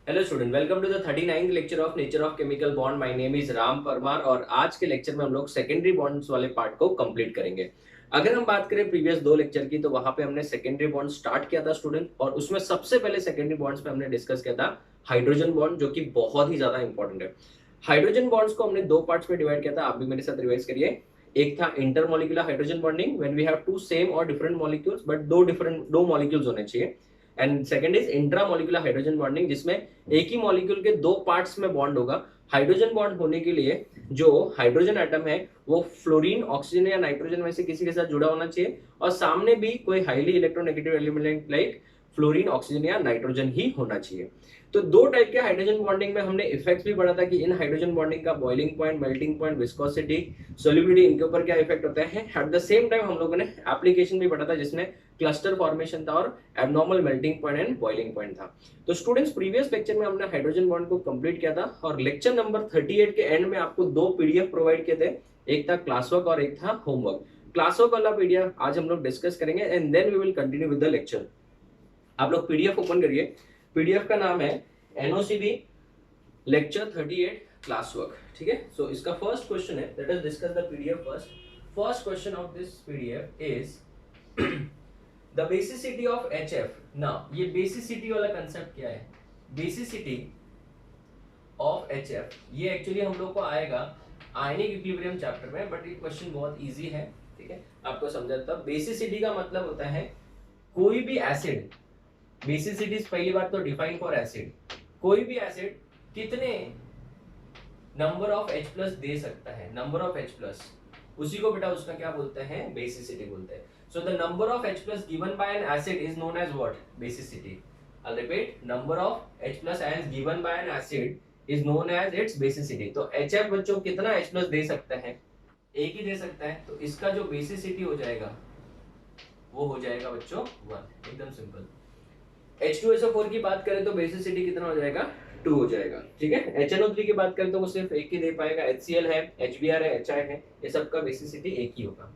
Hello student, welcome to the 39th lecture of nature of chemical bond. My name is Ram Parmar और आज के lecture में हम लोग सेकेंडरी बॉन्ड्स वाले पार्ट को कंप्लीट करेंगे। अगर हम बात करें प्रीवियस दो लेक्चर की, तो वहां पे हमने सेकेंडरी बॉन्ड स्टार्ट किया था स्टूडेंट, और उसमें सबसे पहले सेकेंडरी बॉन्ड्स पे हमने डिस्कस किया था हाइड्रोजन बॉन्ड, जो कि बहुत ही ज्यादा इंपॉर्टेंट है। हाइड्रोजन बॉन्ड्स को हमने दो पार्ट्स में डिवाइड किया था, आप भी मेरे साथ रिवाइज करिए। एक था intermolecular hydrogen bonding, when we have two same और डिफरेंट मॉलिक्यूल्स, बट दो मॉलिक्यूल्स होने चाहिए। And second is intramolecular hydrogen bonding, जिसमें एक ही मॉलिक्यूल के दो पार्ट्स में बॉन्ड होगा। हाइड्रोजन बॉन्ड होने के लिए जो हाइड्रोजन एटम है वो फ्लोरीन, ऑक्सीजन या नाइट्रोजन में से किसी के साथ जुड़ा होना चाहिए, और सामने भी कोई highly electronegative element like fluorine, oxygen या नाइट्रोजन ही होना चाहिए। तो दो टाइप के हाइड्रोजन बॉन्डिंग में हमने इफेक्ट्स भी पढ़ा था कि इन हाइड्रोजन बॉन्डिंग का boiling point, melting point, viscosity, solubility, इनके ऊपर क्या इफेक्ट होता है। एट द सेम टाइम हम लोगों ने एप्लीकेशन भी पढ़ा था जिसमें क्लस्टर फॉर्मेशन था और abnormal melting point and boiling point था। तो स्टूडेंट्स, प्रीवियस लेक्चर में हमने हाइड्रोजन बॉन्ड को कंप्लीट किया था, और लेक्चर नंबर 38 के एंड में आपको दो पीडीएफ प्रोवाइड किए थे, एक था क्लास वर्क और एक था होमवर्क। क्लास वर्क वाला पीडीएफ आज हम लोग डिस्कस करेंगे and then we will continue with the lecture. आप लोग पीडीएफ ओपन करिए। पीडीएफ का नाम है एनओसीबी लेक्चर 38 क्लास वर्क। ठीक है, सो इसका फर्स्ट क्वेश्चन है, let us discuss the PDF first. First question of this PDF is the basicity of HF। Now ये बेसिसिटी वाला कंसेप्ट क्या है? बेसिसिटी ऑफ HF ये एक्चुअली हम लोग को आएगा आयनिक इक्विलिब्रियम चैप्टर में, बट ये क्वेश्चन बहुत इजी है। ठीक है, आपको समझाता हूं। बेसिसिटी का मतलब होता है कोई भी एसिड, बेसिसिटी पहली बात तो डिफाइन फॉर एसिड, कोई भी एसिड कितने नंबर ऑफ H प्लस दे सकता है, नंबर ऑफ H प्लस, उसी को बेटा उसका क्या बोलते हैं? बेसिसिटी बोलते हैं। So the number of H plus given by an acid is known as what? Basicity. I'll repeat, number of H plus ions given by an acid is known as its basicity। तो HF बच्चों कितना H plus दे सकता है? एक ही दे सकता है, तो इसका जो बेसिसिटी हो जाएगा वो हो जाएगा बच्चों 1। एकदम सिंपल। H2SO4 की बात करें तो बेसिसिटी कितना हो जाएगा? 2 हो जाएगा। ठीक है, HNO3 की बात करें तो वो सिर्फ एक ही दे पाएगा। HCl है, HBr है, HI है, ये सबका बेसिसिटी एक ही होगा।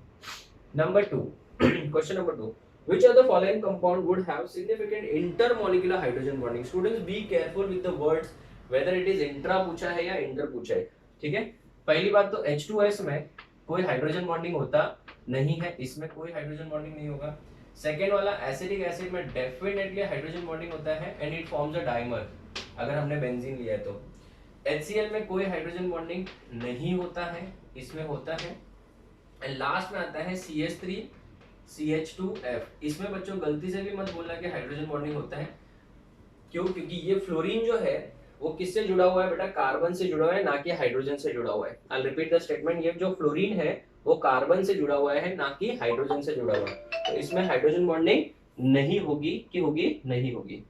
Number 2, question number 2, which of the following compound would have significant intermolecular hydrogen bonding? Students, be careful with the words, whether it is intra पूछा है या इंटर पूछा है। ठीक है, पहली बात तो H2S में कोई हाइड्रोजन बॉन्डिंग होता नहीं है, इसमें कोई हाइड्रोजन बॉन्डिंग नहीं होगा। सेकेंड वाला एसिडिक एसिड में डेफिनेटली हाइड्रोजन बॉन्डिंग होता है and it forms a dimer, अगर हमने बेंजीन लिया है तो। HCl में कोई हाइड्रोजन बॉन्डिंग नहीं होता है, इसमें होता है। एंड लास्ट में आता है CH3 CH2F। इसमें बच्चों गलती से भी मत बोलना कि हाइड्रोजन बॉन्डिंग होता है। क्यों? क्योंकि ये फ्लोरीन जो है वो किससे जुड़ा हुआ है बेटा? कार्बन से जुड़ा हुआ है, ना कि हाइड्रोजन से जुड़ा हुआ है। आई रिपीट द स्टेटमेंट, ये जो फ्लोरीन है वो कार्बन से जुड़ा हुआ है, ना कि हाइड्रोजन से जुड़ा हुआ है। तो इसमें हाइड्रोजन बॉन्डिंग नहीं होगी। कि होगी? नहीं होगी।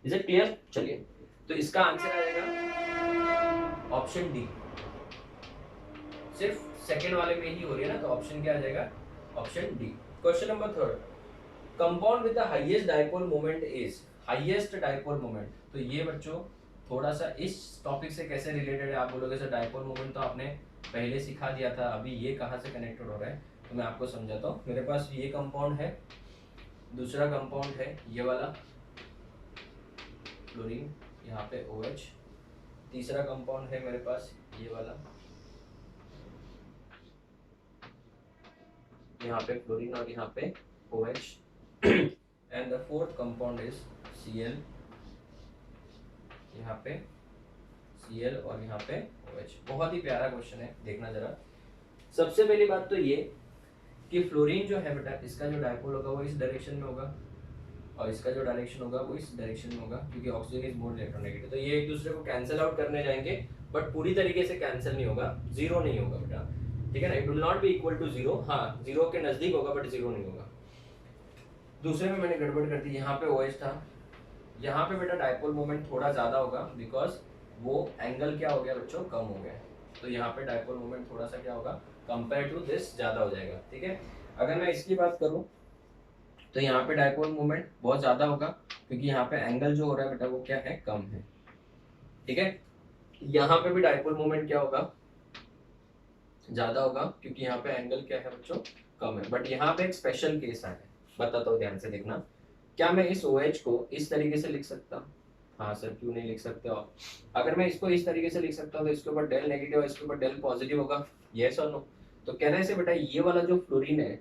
Is it clear? चलिए, तो इसका आंसर आएगा ऑप्शन डी। सिर्फ सेकेंड वाले में ही हो रही है ना, तो ऑप्शन क्या आ जाएगा? Option D. Question number 3, compound with the highest dipole moment is, highest dipole moment. तो ये बच्चों थोड़ा सा इस टॉपिक से कैसे रिलेटेड है? आप बोलोगे सर डाइपोल मोमेंट तो आपने पहले सिखा दिया था, अभी ये कहाँ से कनेक्टेड हो रहा है? तो मैं आपको समझाता हूँ। मेरे पास ये कंपाउंड है, दूसरा कंपाउंड है ये वाला फ्लोरीन, यहाँ पे OH, तीसरा कंपाउंड है मेरे पास ये वाला, यहाँ पे फ्लोरीन और यहाँ पे OH, and the fourth compound is Cl, यहाँ पे Cl और यहाँ पे OH। बहुत ही प्यारा क्वेश्चन है, देखना जरा। सबसे पहली बात तो ये कि फ्लोरीन जो है बेटा, इसका जो डायपोल होगा वो इस डायरेक्शन में होगा, और इसका जो डायरेक्शन होगा वो इस डायरेक्शन में होगा, क्योंकि ऑक्सीजन इज मोर इलेक्ट्रोनेगेटिव। तो ये एक दूसरे को कैंसिल आउट करने जाएंगे, बट पूरी तरीके से कैंसिल नहीं होगा, जीरो नहीं होगा बेटा। ठीक है ना, it will not be equal to zero. हाँ, जीरो के नजदीक होगा बट जीरो नहीं होगा। दूसरे में मैंने गड़बड़ कर दी, यहाँ पे OH था, यहाँ पे बेटा डाइपोल मोमेंट थोड़ा ज्यादा होगा, बिकॉज वो एंगल क्या हो गया बच्चों? कम हो गया। तो यहाँ पे डाइपोल मोमेंट थोड़ा सा क्या होगा? कंपेयर टू दिस ज्यादा हो जाएगा। ठीक है, अगर मैं इसकी बात करूँ तो यहाँ पे डाइपोल मोमेंट बहुत ज्यादा होगा, क्योंकि यहाँ पे एंगल जो हो रहा है बेटा वो क्या है? कम है। ठीक है, यहाँ पे भी डाइपोल मोमेंट क्या होगा? ज्यादा होगा, क्योंकि यहाँ पे एंगल क्या है बच्चों? कम है। बट यहाँ पे एक स्पेशल केस है, बताता हूँ, ध्यान से देखना। क्या मैं इस OH को इस तरीके से लिख सकता हूँ? हाँ सर, क्यों नहीं लिख सकते हो? अगर मैं इसको इस तरीके से लिख सकता हूँ तो इसके ऊपर डेल नेगेटिव है, इसके ऊपर डेल पॉजिटिव होगा, यस और नो? तो कहने से बेटा ये वाला जो फ्लोरीन है,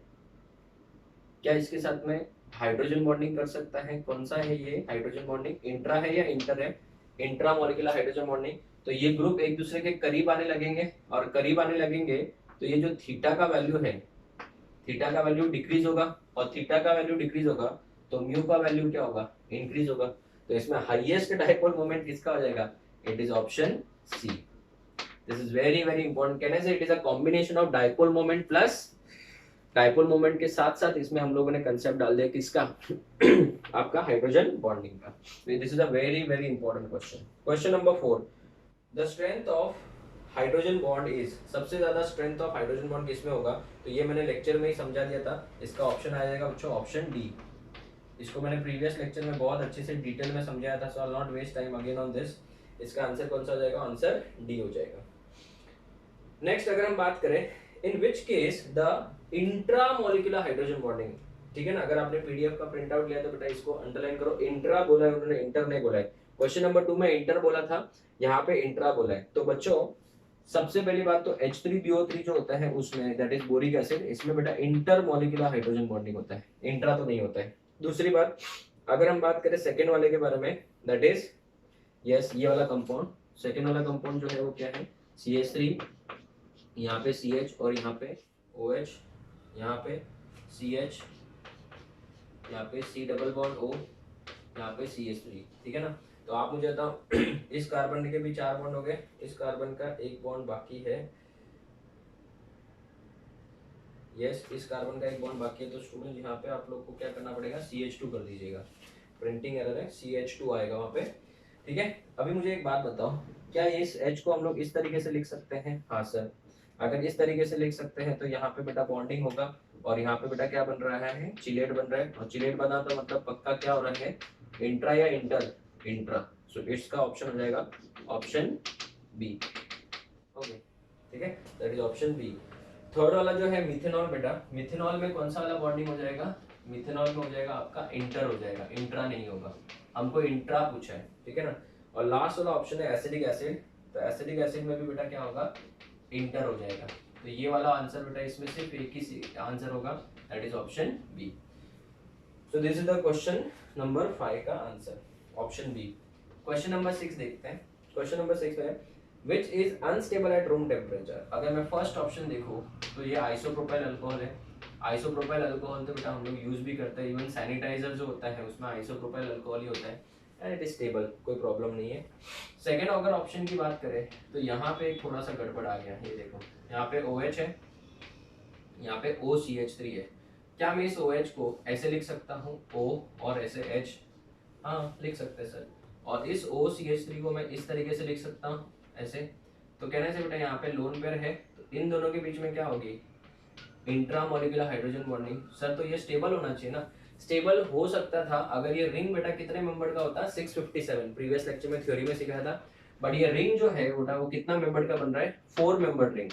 क्या इसके साथ में हाइड्रोजन बॉन्डिंग कर सकता है? कौन सा है ये हाइड्रोजन बॉन्डिंग, इंट्रा है या इंटर है? Intra molecular hydrogen bonding. तो ये ग्रुप एक दूसरे के करीब आने लगेंगे, और करीब आने लगेंगे तो ये जो थीटा का वैल्यू है, थीटा का वैल्यू डिक्रीज होगा, और थीटा का वैल्यू डिक्रीज होगा तो म्यू का वैल्यू क्या होगा? इंक्रीज होगा। तो इसमें हाईएस्ट डाइपोल मोमेंट किसका हो जाएगा? It is option C. This is very very important. Can I say it is a combination of dipole moment plus, dipole moment के साथ साथ इसमें हम लोगों ने कंसेप्ट डाल दिया किसका? आपका हाइड्रोजन बॉन्डिंग का। This is a very very important question. Question number 4, the strength of hydrogen bond is, सबसे ज्यादा स्ट्रेंथ ऑफ हाइड्रोजन बॉन्ड किसमें होगा? तो ये मैंने लेक्चर में ही समझा दिया था, इसका ऑप्शन आ जाएगा बच्चों ऑप्शन डी। इसको मैंने प्रीवियस लेक्चर में बहुत अच्छे से डिटेल में समझाया था, so I will not waste time again on this. इसका आंसर कौन सा हो जाएगा? आंसर डी हो जाएगा। नेक्स्ट अगर हम बात करें, in which case the intramolecular hydrogen bonding, ठीक है ना? अगर आपने पीडीएफ का प्रिंट आउट लिया तो बेटा इसको अंडरलाइन करो। इंट्रा बोला है उन्होंने, इंटर नहीं बोला है। क्वेश्चन नंबर 2 में इंटर बोला था, यहाँ पे इंट्रा बोला है। तो बच्चों सबसे पहली बात तो H3BO3 जो होता है उसमें, दैट इज बोरिक एसिड, इसमें बेटा इंटरमोलिकुलर हाइड्रोजन बॉन्डिंग होता है, इंट्रा तो नहीं होता है। दूसरी बात, अगर हम बात करें सेकेंड वाले के बारे में, दैट इज यस ये वाला कंपाउंड, सेकेंड वाला कंपाउंड जो है वो क्या है? CH3, यहाँ पे CH और यहाँ पे OH, यहाँ पे CH, यहाँ पे C डबल बॉन्ड O, यहाँ पे CH3, ठीक है ना? तो आप मुझे बताओ, इस कार्बन के भी 4 बॉन्ड हो गए, इस कार्बन का 1 बॉन्ड बाकी है, यस इस कार्बन का 1 बॉन्ड बाकी है। तो स्टूडेंट यहाँ पे आप लोग को क्या करना पड़ेगा? CH2 कर दीजिएगा, प्रिंटिंग एरर है, CH2 आएगा वहाँ पे, ठीक है? अभी मुझे एक बात बताओ, क्या इस H को हम लोग इस तरीके से लिख सकते हैं? हाँ सर, अगर इस तरीके से लिख सकते हैं तो यहाँ पे बेटा बॉन्डिंग होगा, और यहाँ पे बेटा क्या बन रहा है? चिलेट बन रहा है, और चिलेट बना तो मतलब पक्का क्या हो रहा है? इंट्रा या इंटर? इंट्रा। सो इसका ऑप्शन हो जाएगा ऑप्शन बी। ओके, ठीक है, that is option B. Third वाला जो है मिथेनॉल, बेटा मिथेनॉल में कौन सा वाला बॉन्डिंग हो जाएगा? मिथेनॉल में हो जाएगा आपका इंटर हो जाएगा, इंट्रा नहीं होगा, हमको इंट्रा पूछा है, ठीक है ना? और लास्ट वाला ऑप्शन है एसिडिक एसिड, तो एसिडिक एसिड में भी बेटा क्या होगा? इंटर हो जाएगा। तो ये वाला आंसर बेटा इसमें सिर्फ एक ही आंसर होगा, that is option B. So this is the question number 5 का answer, option B. Question number 6 देखते हैं। क्वेश्चन नंबर 6 है which is unstable at room temperature. अगर मैं फर्स्ट ऑप्शन देखूं तो ये आइसोप्रोपाइल अल्कोहल है। आइसोप्रोपाइल अल्कोहल तो बेटा हम लोग यूज भी करते हैं, इवन सैनिटाइजर जो होता है उसमें आइसोप्रोपाइल अल्कोहल ही होता है, एंड इट इज स्टेबल, कोई प्रॉब्लम नहीं है। सेकेंड अगर ऑप्शन की बात करें तो यहाँ पे एक थोड़ा सा गड़बड़ आ गया, ये देखो यहाँ पे OH है, यहाँ पे OCH3 है। क्या मैं इस OH को ऐसे लिख सकता हूँ O और ऐसे H? हाँ लिख सकते हैं सर। और इस OCH3 को मैं इस तरीके से लिख सकता हूँ ऐसे। तो कहने से बेटा यहाँ पे लोन पेयर है, तो इन दोनों के बीच में क्या होगी? Intramolecular hydrogen bonding. सर तो ये स्टेबल होना चाहिए ना? स्टेबल हो सकता था अगर ये रिंग बेटा कितने मेंबर का होता? 657, प्रीवियस लेक्चर में थ्योरी में सिखाया था। बट ये रिंग जो है बेटा वो कितना मेंबर का बन रहा है? 4 मेंबर रिंग।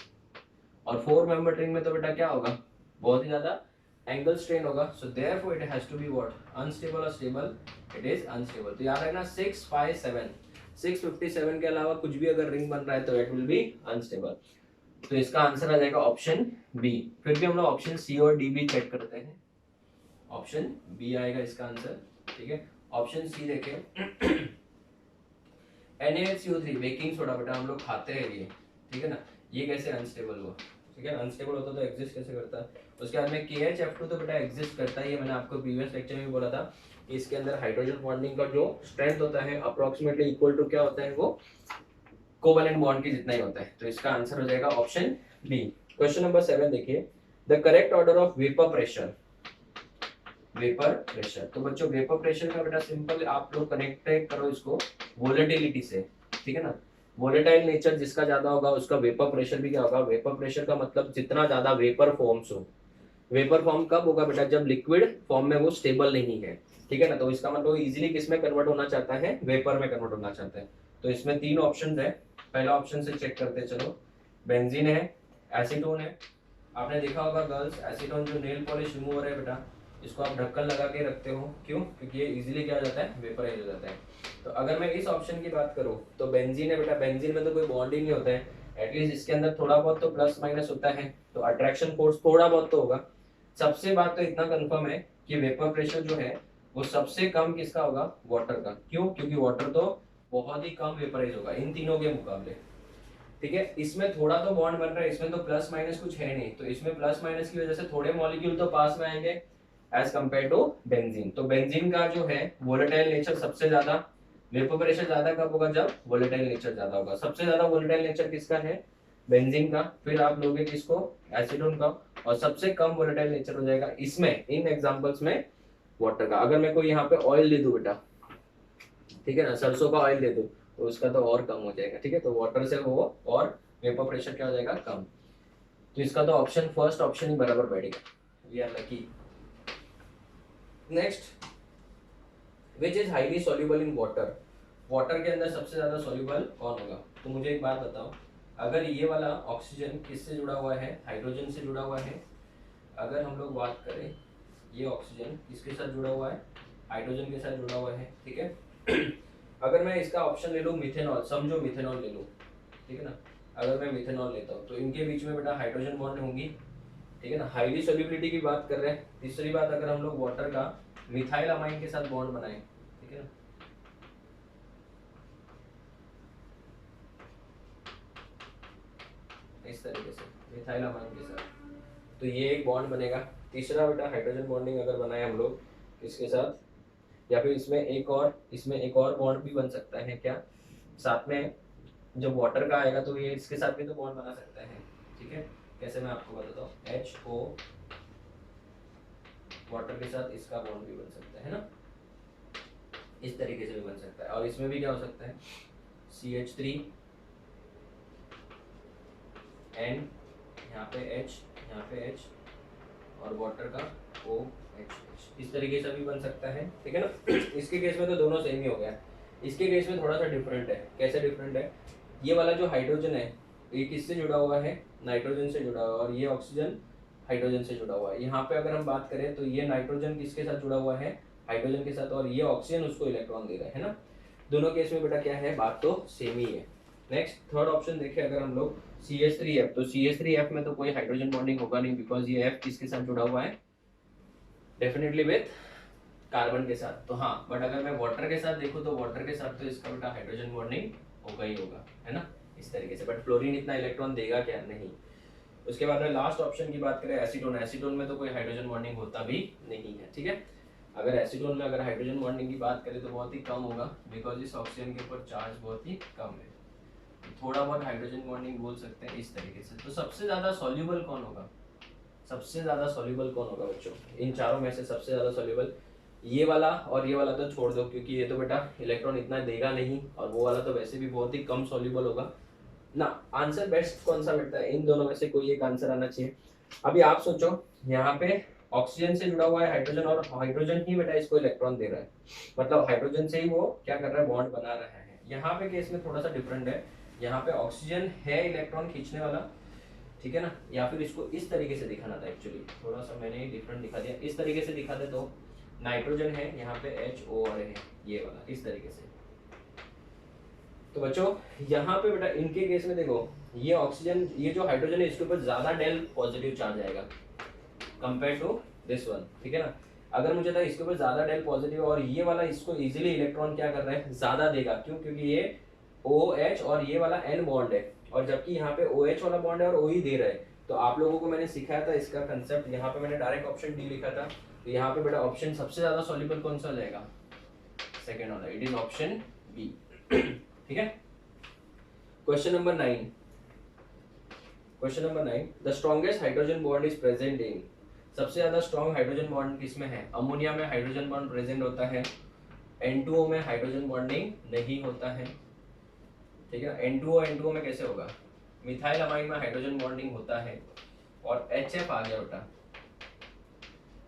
और 4 मेंबर रिंग में तो बेटा क्या होगा? बहुत ही ज्यादा एंगल स्ट्रेन होगा। So therefore it has to be what? Unstable और स्टेबल? It is unstable. तो याद रखना 657, 657 के अलावा कुछ भी अगर रिंग बन रहा है तो इट विल बी अनस्टेबल। तो इसका आंसर आ जाएगा ऑप्शन बी। फिर भी हम लोग ऑप्शन सी और डी भी चेक करते हैं, ऑप्शन बी आएगा इसका आंसर, ठीक है? ऑप्शन सी देखें, NaCO3 बेकिंग सोडा बेटा हम लोग खाते हैं ये, ठीक है ना? ये कैसे अनस्टेबल हुआ? ठीक है, अनस्टेबल होता तो एग्जिस्ट कैसे करता है? उसके बाद में KHF2 तो बेटा एग्जिस्ट करता ही है, मैंने आपको प्रीवियस लेक्चर में भी बोला था कि इसके अंदर हाइड्रोजन बॉन्डिंग का जो स्ट्रेंथ होता है अप्रोक्सीमेटली इक्वल टू क्या होता है? वो कोवेलेंट बॉन्ड की जितना ही होता है। तो इसका आंसर हो जाएगा ऑप्शन बी। क्वेश्चन नंबर 7 देखिए, the correct order of vapour pressure. Vapour pressure, तो बच्चों वेपर प्रेशर का बेटा सिंपल आप लोग कनेक्ट करो इसको वोलेटिलिटी से, ठीक है ना? वोलेटाइल नेचर जिसका ज्यादा होगा उसका वेपर प्रेशर भी क्या होगा? वेपर प्रेशर का मतलब जितना ज्यादा वेपर फॉर्म्स हो। वेपर फॉर्म कब होगा बेटा? जब लिक्विड फॉर्म में वो स्टेबल नहीं है, ठीक है ना? तो इसका मतलब इजीली किस में कन्वर्ट होना चाहता है? वेपर में कन्वर्ट होना चाहता है। तो इसमें 3 ऑप्शन है, पहला ऑप्शन से चेक करते हैं चलो। बेंजीन है, एसीटोन है। आपने देखा होगा गर्ल्स एसीटोन जो नेल पॉलिश रिमूवर है बेटा, इसको आप ढक्कन लगा के रखते हो, क्यों? क्योंकि ये इजीली क्या हो जाता है, वेपराइज हो जाता है। तो अगर मैं इस ऑप्शन की बात करूँ तो बेंजीन है बेटा, बेंजीन में तो कोई बॉन्ड ही नहीं होता है, एटलीस्ट इसके अंदर थोड़ा बहुत तो प्लस माइनस होता है, तो अट्रैक्शन फोर्स थोड़ा बहुत तो होगा। सबसे बात तो इतना कंफर्म है कि वेपर प्रेशर जो है वो सबसे कम किसका होगा, वाटर का। क्यों? क्योंकि वाटर तो बहुत ही कम वेपराइज होगा इन तीनों के मुकाबले। ठीक है, इसमें थोड़ा तो बॉन्ड बन रहा है, इसमें तो प्लस माइनस कुछ है नहीं, तो इसमें प्लस माइनस की वजह से थोड़े मॉलिक्यूल तो पास में आएंगे एज कंपेयर टू बेंजीन। तो बेंजीन का जो है वोलेटाइल नेचर सबसे ज्यादा, वेपर प्रेशर ज्यादा कब होगा, जब वोलेटाइल नेचर ज्यादा होगा। सबसे ज्यादा वोलेटाइल नेचर किसका है, बेंजीन का। फिर आप लोगे किसको, एसीटोन का। और सबसे कम वोलेटाइल नेचर हो जाएगा इसमें, इन एग्जांपल्स में, वाटर का। अगर मैं कोई यहाँ पे ऑयल दे दूं बेटा, ठीक है ना, सरसों का ऑयल दे दूं, तो उसका तो और कम हो जाएगा। ठीक है, तो वाटर से वो और वेपर प्रेशर क्या हो जाएगा, कम। तो इसका तो ऑप्शन फर्स्ट ऑप्शन ही बराबर बैठेगा, we are lucky. Next, which is highly soluble in water. Water के अंदर सबसे ज्यादा सॉल्युबल कौन होगा? तो मुझे एक बात बताओ, अगर ये वाला ऑक्सीजन किससे जुड़ा हुआ है, हाइड्रोजन से जुड़ा हुआ है। अगर हम लोग बात करें, ये ऑक्सीजन किसके साथ जुड़ा हुआ है, हाइड्रोजन के साथ जुड़ा हुआ है। ठीक है, अगर मैं इसका ऑप्शन ले लूँ मिथेनॉल, समझो मिथेनॉल ले लूँ, ठीक है ना, अगर मैं मिथेनॉल लेता हूँ तो इनके बीच में बेटा हाइड्रोजन बॉन्ड होंगी। ठीक है ना, हाईली सोल्युबिलिटी की बात कर रहे हैं। तीसरी बात, अगर हम लोग वाटर का मिथाइल अमाइन के साथ बॉन्ड बनाए, ठीक है ना, इस तरीके से मिथाइल अमाइन के साथ, तो ये एक बॉन्ड बनेगा। तीसरा बेटा हाइड्रोजन बॉन्डिंग अगर बनाए हम लोग इसके साथ, या फिर इसमें एक और बॉन्ड भी बन सकता है क्या साथ में, जब वाटर का आएगा तो ये इसके साथ भी तो बॉन्ड बना सकता है। ठीक है, कैसे मैं आपको बताता हूँ, HO वाटर के साथ इसका बॉन्ड भी बन सकता है ना, इस तरीके से भी बन सकता है। और इसमें भी क्या हो सकता है, CH3 N, यहाँ पे H, यहाँ पे H, और वाटर का OH, इस तरीके से भी बन सकता है। ठीक है ना, इसके केस में तो दोनों सेम ही हो गया। इसके केस में थोड़ा सा डिफरेंट है। कैसे डिफरेंट है, ये वाला जो हाइड्रोजन है ये किससे जुड़ा हुआ है, नाइट्रोजन से जुड़ा हुआ है, और ये ऑक्सीजन हाइड्रोजन से जुड़ा हुआ है। यहाँ पे अगर हम बात करें तो ये नाइट्रोजन किसके साथ जुड़ा हुआ है, हाइड्रोजन के साथ, और ये ऑक्सीजन उसको इलेक्ट्रॉन दे रहा है ना। दोनों केस में बेटा क्या है, बात तो सेम ही है। नेक्स्ट थर्ड ऑप्शन देखें अगर हम लोग, CH3F, तो CH3F में तो कोई हाइड्रोजन बॉन्डिंग होगा नहीं, बिकॉज ये F किसके साथ जुड़ा हुआ है, डेफिनेटली विथ कार्बन के साथ। तो हाँ, बट अगर मैं वाटर के साथ देखूँ तो वाटर के साथ तो इसका बेटा हाइड्रोजन बॉन्डिंग होगा ही होगा, है ना, इस तरीके से। बट फ्लोरीन इतना इलेक्ट्रॉन देगा क्या, नहीं। उसके बाद में लास्ट ऑप्शन की बात करें, एसीटोन, एसीटोन में तो कोई हाइड्रोजन बॉन्डिंग होता भी नहीं है। ठीक है, अगर एसीटोन में अगर हाइड्रोजन बॉन्डिंग की बात करें तो बहुत ही कम होगा, बिकॉज इस ऑक्सीजन के ऊपर चार्ज बहुत ही कम है। थोड़ा बहुत हाइड्रोजन बॉन्डिंग बोल सकते हैं इस तरीके से। तो सबसे ज्यादा सॉल्युबल कौन होगा, सबसे ज्यादा सॉल्युबल कौन होगा बच्चों, इन चारों में से सबसे ज्यादा सॉल्युबल, ये वाला और ये वाला तो छोड़ दो, क्योंकि ये तो बेटा इलेक्ट्रॉन इतना देगा नहीं, और वो वाला तो वैसे भी बहुत ही कम सॉल्युबल होगा ना। आंसर बेस्ट कौन सा बेटा है, इन दोनों में से कोई एक आंसर आना चाहिए। अभी आप सोचो, यहाँ पे ऑक्सीजन से जुड़ा हुआ है हाइड्रोजन, और हाइड्रोजन ही बेटा इसको इलेक्ट्रॉन दे रहा है, मतलब हाइड्रोजन से ही वो क्या कर रहा है, बॉन्ड बना रहा है। यहाँ पे केस में थोड़ा सा डिफरेंट है, यहाँ पे ऑक्सीजन है इलेक्ट्रॉन खींचने वाला, ठीक है ना, या फिर इसको इस तरीके से दिखाना था, एक्चुअली थोड़ा सा मैंने डिफरेंट दिखा दिया, इस तरीके से दिखा दे तो नाइट्रोजन है, यहाँ पे HO है, ये वाला इस तरीके से। तो बच्चों यहाँ पे बेटा इनके केस में देखो, ये ऑक्सीजन, ये जो हाइड्रोजन है इसके ऊपर ज्यादा डेल पॉजिटिव चार्ज आएगा कंपेयर टू दिस वन। ठीक है ना, अगर मुझे था इसके ऊपर ज्यादा डेल पॉजिटिव, और ये वाला इसको इजीली इलेक्ट्रॉन क्या कर रहा है, ज्यादा देगा। क्यों? क्योंकि ये OH और ये वाला N बॉन्ड है, और जबकि यहाँ पे OH वाला बॉन्ड है और O ही दे रहा है। तो आप लोगों को मैंने सिखाया था इसका कंसेप्ट, यहाँ पे मैंने डायरेक्ट ऑप्शन डी लिखा था। तो यहाँ पे बेटा ऑप्शन सबसे ज्यादा सॉल्युबल कौन सा हो जाएगा, सेकेंड वाला, इट इज ऑप्शन बी। ठीक है, question number 9, question number 9, the strongest hydrogen bond is present in, सबसे ज्यादा स्ट्रॉन्ग हाइड्रोजन बॉन्ड किसमें है, अमोनिया में हाइड्रोजन बॉन्ड प्रेजेंट होता है, N2O में हाइड्रोजन बॉन्डिंग नहीं होता है। ठीक है, N2O में कैसे होगा, मिथाइल अमाइन में हाइड्रोजन बॉन्डिंग होता है, और HF आ गया बेटा,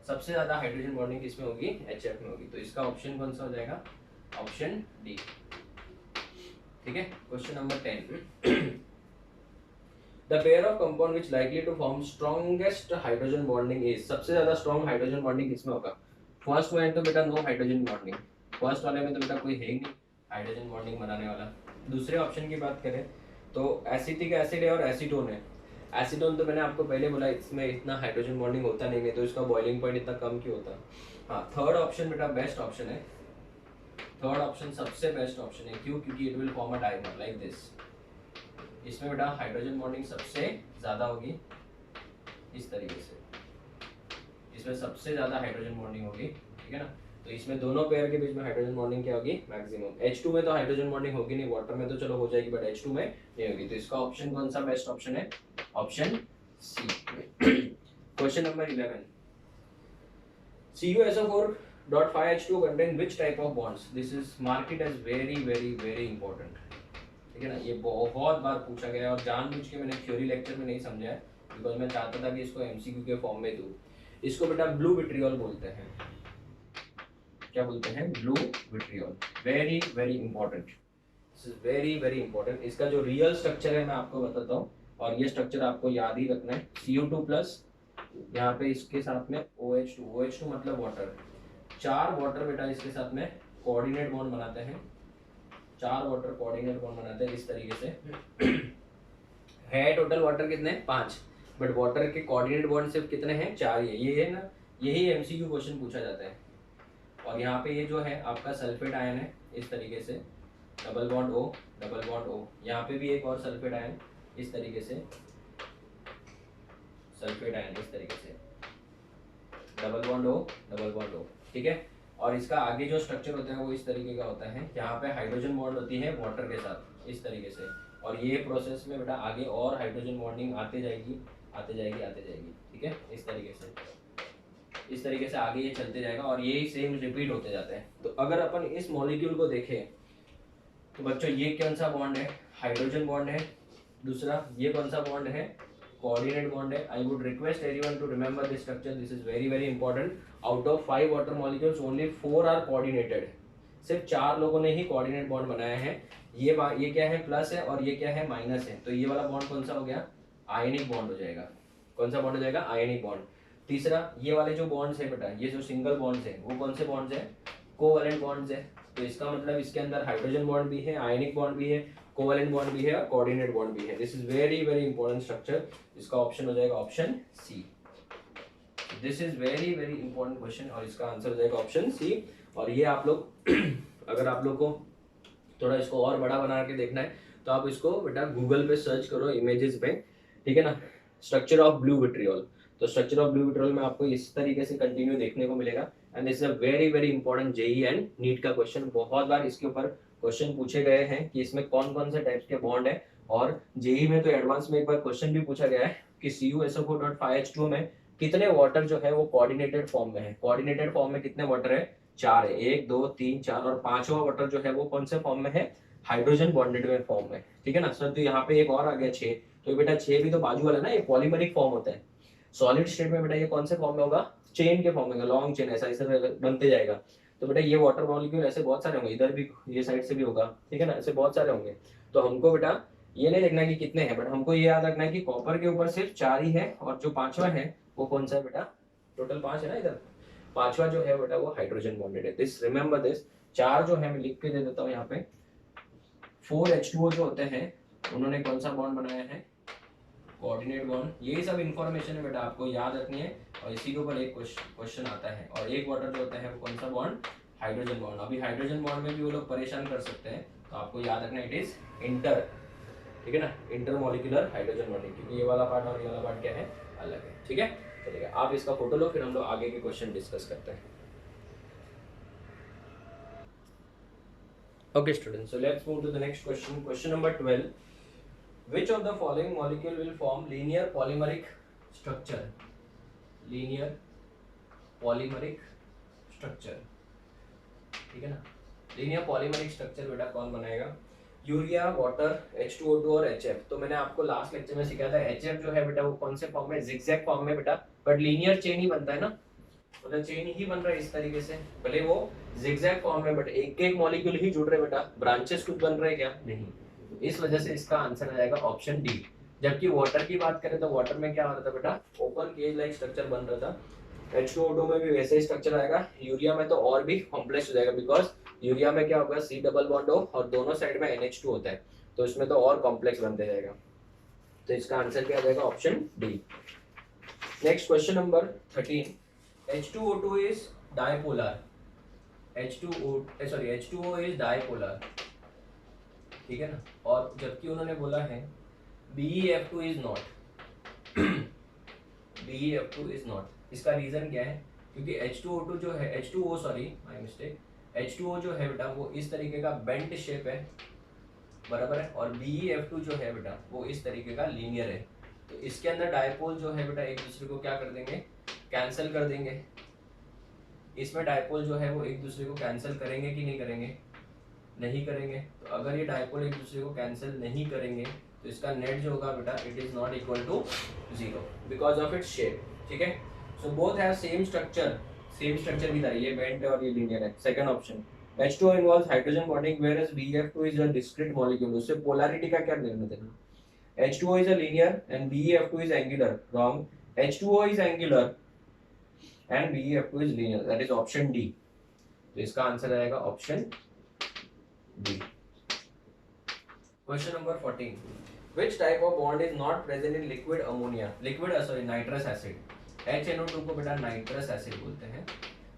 सबसे ज्यादा हाइड्रोजन बॉन्डिंग किसमें होगी, HF में होगी। तो इसका ऑप्शन कौन सा हो जाएगा, ऑप्शन डी। ठीक है, question number 10, the pair of compound which likely to form strongest hydrogen bonding is, सबसे ज्यादा स्ट्रॉन्ग हाइड्रोजन बॉन्डिंग किसमें होगा? फर्स्ट में तो बेटा नो हाइड्रोजन बॉन्डिंग, फर्स्ट वाले में तो बेटा कोई है ही नहीं हाइड्रोजन बॉन्डिंग बनाने वाला। दूसरे ऑप्शन की बात करें तो एसिटिक एसिड है और एसीटोन है। एसीटोन तो मैंने आपको पहले बोला इसमें इतना हाइड्रोजन बॉन्डिंग होता नहीं है, तो इसका बॉइलिंग पॉइंट इतना कम क्यों होता? हाँ, थर्ड ऑप्शन बेटा बेस्ट ऑप्शन है, थर्ड ऑप्शन सबसे बेस्ट ऑप्शन है। क्यों? क्योंकि it will form a dimer like this. इसमें बेटा हाइड्रोजन बॉन्डिंग सबसे ज्यादा होगी इस तरीके से, इसमें सबसे ज्यादा हाइड्रोजन बॉन्डिंग होगी, ठीक है ना। तो इसमें दोनों पेयर के बीच में हाइड्रोजन बॉन्डिंग क्या होगी? मैक्सिमम। H2 में तो हाइड्रोजन बॉन्डिंग होगी नहीं, वाटर में तो चलो हो जाएगी, बट H2 में नहीं होगी। तो इसका ऑप्शन कौन सा बेस्ट ऑप्शन है? Option C. Question number 11, CuSO4.5H2 contain which type of bonds? This is marked as very important, ठीक है ना। ये बहुत बार पूछा गया है और जानबूझ के मैंने थ्योरी लेक्चर में नहीं समझा है, बिकॉज मैं चाहता था कि इसको एमसीक्यू के फॉर्म में दूं। इसको बेटा ब्लू विट्रियोल बोलते हैं। क्या बोलते हैं? Blue vitriol. Very important, this is very important. इसका जो रियल स्ट्रक्चर है मैं आपको बताता हूँ, और ये स्ट्रक्चर आपको याद ही रखना है। CO2+, यहाँ पे इसके साथ में OH2 मतलब वाटर, 4 वाटर बेटा इसके साथ में कोऑर्डिनेट बॉन्ड बनाते हैं, 4 वाटर कोऑर्डिनेट बॉन्ड बनाते हैं इस तरीके से। है टोटल वाटर कितने? 5, बट वाटर के कोऑर्डिनेट बॉन्ड सिर्फ कितने हैं? 4 ही है। ये है ना, यही एमसीक्यू क्वेश्चन पूछा जाता है। और यहाँ पे ये जो है आपका सल्फेट आयन है इस तरीके से, double bond O, double bond O। यहाँ पे भी एक और सल्फेट आयन इस तरीके से, सल्फेट आयन इस तरीके से, double bond O, double bond O, ठीक है। और इसका आगे जो स्ट्रक्चर होता है वो इस तरीके का होता है। यहाँ पे हाइड्रोजन बॉन्ड होती है वाटर के साथ इस तरीके से, और ये प्रोसेस में बेटा आगे और हाइड्रोजन बॉन्डिंग आते जाएगी, ठीक है। इस तरीके से आगे ये चलते जाएगा और ये सेम रिपीट होते जाते हैं। तो अगर अपन इस मॉलिक्यूल को देखें तो बच्चों ये कौन सा बॉन्ड है? हाइड्रोजन बॉन्ड है। दूसरा ये कौन सा बॉन्ड है? कोऑर्डिनेट बॉन्ड है। I would request everyone to remember this structure, this is very important. Out of 5 water molecules only 4 are coordinated. सिर्फ 4 लोगों ने ही कोऑर्डिनेट बॉन्ड बनाया है। ये क्या है? प्लस है, और ये क्या है? माइनस है। तो ये वाला बॉन्ड कौन सा हो गया? आयनिक बॉन्ड हो जाएगा। कौन सा बॉन्ड हो जाएगा? Ionic bond. तीसरा ये वाले जो बॉन्ड्स है बेटा, ये जो सिंगल बॉन्ड्स है वो कौन से बॉन्ड्स है? कोवैलेंट बॉन्ड्स है। तो इसका मतलब इसके अंदर हाइड्रोजन बॉन्ड भी है, आयनिक बॉन्ड भी है, कोवैलेंट बॉन्ड भी है और कोऑर्डिनेट बॉन्ड भी है। This is very important structure. इसका ऑप्शन हो जाएगा option C. This is very important question और इसका आंसर हो जाएगा ऑप्शन सी। और ये आप लोग अगर आप लोग को थोड़ा इसको और बड़ा बना के देखना है तो आप इसको बेटा गूगल पे सर्च करो इमेजेस पे, ठीक है ना, स्ट्रक्चर ऑफ ब्लू विट्रियोल। तो स्ट्रक्चर ऑफ ब्लू विट्रियोल में आपको इस तरीके से कंटिन्यू देखने को मिलेगा। And this is a very important JEE and NEET का क्वेश्चन। बहुत बार इसके ऊपर क्वेश्चन पूछे गए हैं कि इसमें कौन से टाइप्स के बॉन्ड है। और जेई में तो एडवांस में एक बार क्वेश्चन भी पूछा गया है कि CuSO4.5H2 में कितने वाटर जो है वो कोऑर्डिनेटेड फॉर्म में है। कोऑर्डिनेटेड फॉर्म में कितने वाटर है? 4 है। 1 2 3 4, और 5वां वाटर जो है वो कौन से फॉर्म में है? हाइड्रोजन बॉन्डेड में फॉर्म में, ठीक है ना सर। तो यहाँ पे एक और आ गया 6। तो बेटा 6 भी तो बाजू वाला ना, ये पॉलीमरिक फॉर्म होता है। सॉलिड स्टेट में बेटा ये कौन से फॉर्म में होगा? चेन के फॉर्म में, लॉन्ग चेन ऐसा बनते जाएगा। तो बेटा ये वाटर मॉलिक्यूल ऐसे बहुत सारे होंगे, इधर भी ये साइड से भी होगा, ठीक है ना, ऐसे बहुत सारे होंगे। तो हमको बेटा ये नहीं देखना है कि कितने हैं, बट हमको ये याद रखना है कि कॉपर के ऊपर सिर्फ 4 ही है, और जो 5वां है वो कौन सा है बेटा? टोटल 5 है ना इधर, 5वां जो है बेटा वो हाइड्रोजन बॉन्डेड है। This remember this. 4 जो है मैं लिख के दे देता हूँ यहाँ पे। 4H2O जो होते हैं उन्होंने कौन सा बॉन्ड बनाया है? Coordinate bond. यही सब इन्फॉर्मेशन है बेटा आपको याद रखनी है, और इसी के ऊपर एक क्वेश्चन आता है। और एक वाटर जो होता है वो कौन सा बॉन्ड? Hydrogen bond. अभी हाइड्रोजन बॉन्ड में भी वो लोग परेशान कर सकते हैं, तो आपको याद रखना इट इज इंटर, ठीक है ना, इंटरमॉलिक्यूलर हाइड्रोजन बॉन्डिंग, क्योंकि ये वाला पार्ट और ये वाला पार्ट क्या है? अलग है, ठीक है। चलिए आप इसका फोटो लो, फिर हम लोग आगे के क्वेश्चन डिस्कस करते हैं। Okay students, so let's move to the next question. Question number 12. Which of the following molecule will form linear polymeric structure? Linear polymeric structure, ठीक है ना। linear polymeric structure बेटा कौन बनाएगा? यूरिया, वाटर, H2O2 और HF। तो मैंने आपको लास्ट लेक्चर में सिखाया था HF जो है बेटा वो कौन से फॉर्म में? जिगजैग फॉर्म में बेटा, बट लीनियर चेन ही बनता है ना, मतलब चेन ही बन रहा है इस तरीके से, भले वो जिगजैग फॉर्म में, बट एक मॉलिक्यूल ही जुड़ रहे बेटा, ब्रांचेस कुछ बन रहे क्या? नहीं। इस वजह से इसका आंसर आ जाएगा ऑप्शन डी। जबकि वाटर की बात करें तो वाटर में क्या हो रहा था बेटा, ओपन केज लाइक स्ट्रक्चर बन रहा था। H2O2 में भी वैसे ही स्ट्रक्चर आएगा। यूरिया में तो और भी कॉम्प्लेक्स हो जाएगा, बिकॉज यूरिया में क्या होगा, C डबल बॉन्ड हो और दोनों साइड में NH2 होता है, तो इसमें तो और कॉम्प्लेक्स बनते जाएगा। तो इसका आंसर क्या आ जाएगा, option D. Next question number 13, H2O2 is dipolar, H2O is dipolar, ठीक है ना, और जबकि उन्होंने बोला है BeF2 is not, BeF2 is not. इसका रीजन क्या है, क्योंकि H2O2 जो है, H2O sorry my mistake, H2O जो है बेटा वो इस तरीके का बेंट शेप है, बराबर है, और BeF2 जो है बेटा वो इस तरीके का लीनियर है। तो इसके अंदर डायपोल जो है बेटा एक दूसरे को क्या कर देंगे, कैंसिल कर देंगे। इसमें डायपोल जो है वो एक दूसरे को कैंसिल करेंगे कि नहीं करेंगे, नहीं करेंगे। तो अगर ये डायपोल एक दूसरे को कैंसिल नहीं करेंगे तो इसका नेट जो होगा बेटा it is not equal to 0 because of its shape, ठीक है। So both have same structure, same structure की तरह, ये बेंट है और ये लीनियर है। Second option, H2O involves hydrogen bonding whereas BeF2 is a discrete molecule। उससे पोलैरिटी का क्या लेना देना, H2O is a linear and BeF2 is angular, wrong, H2O is angular and BeF2 is linear, that is option D। तो इसका answer आएगा option D। Question number 14, which type of bond is not present in liquid ammonia, nitrous acid, HNO2 को बेटा nitrous acid बोलते हैं।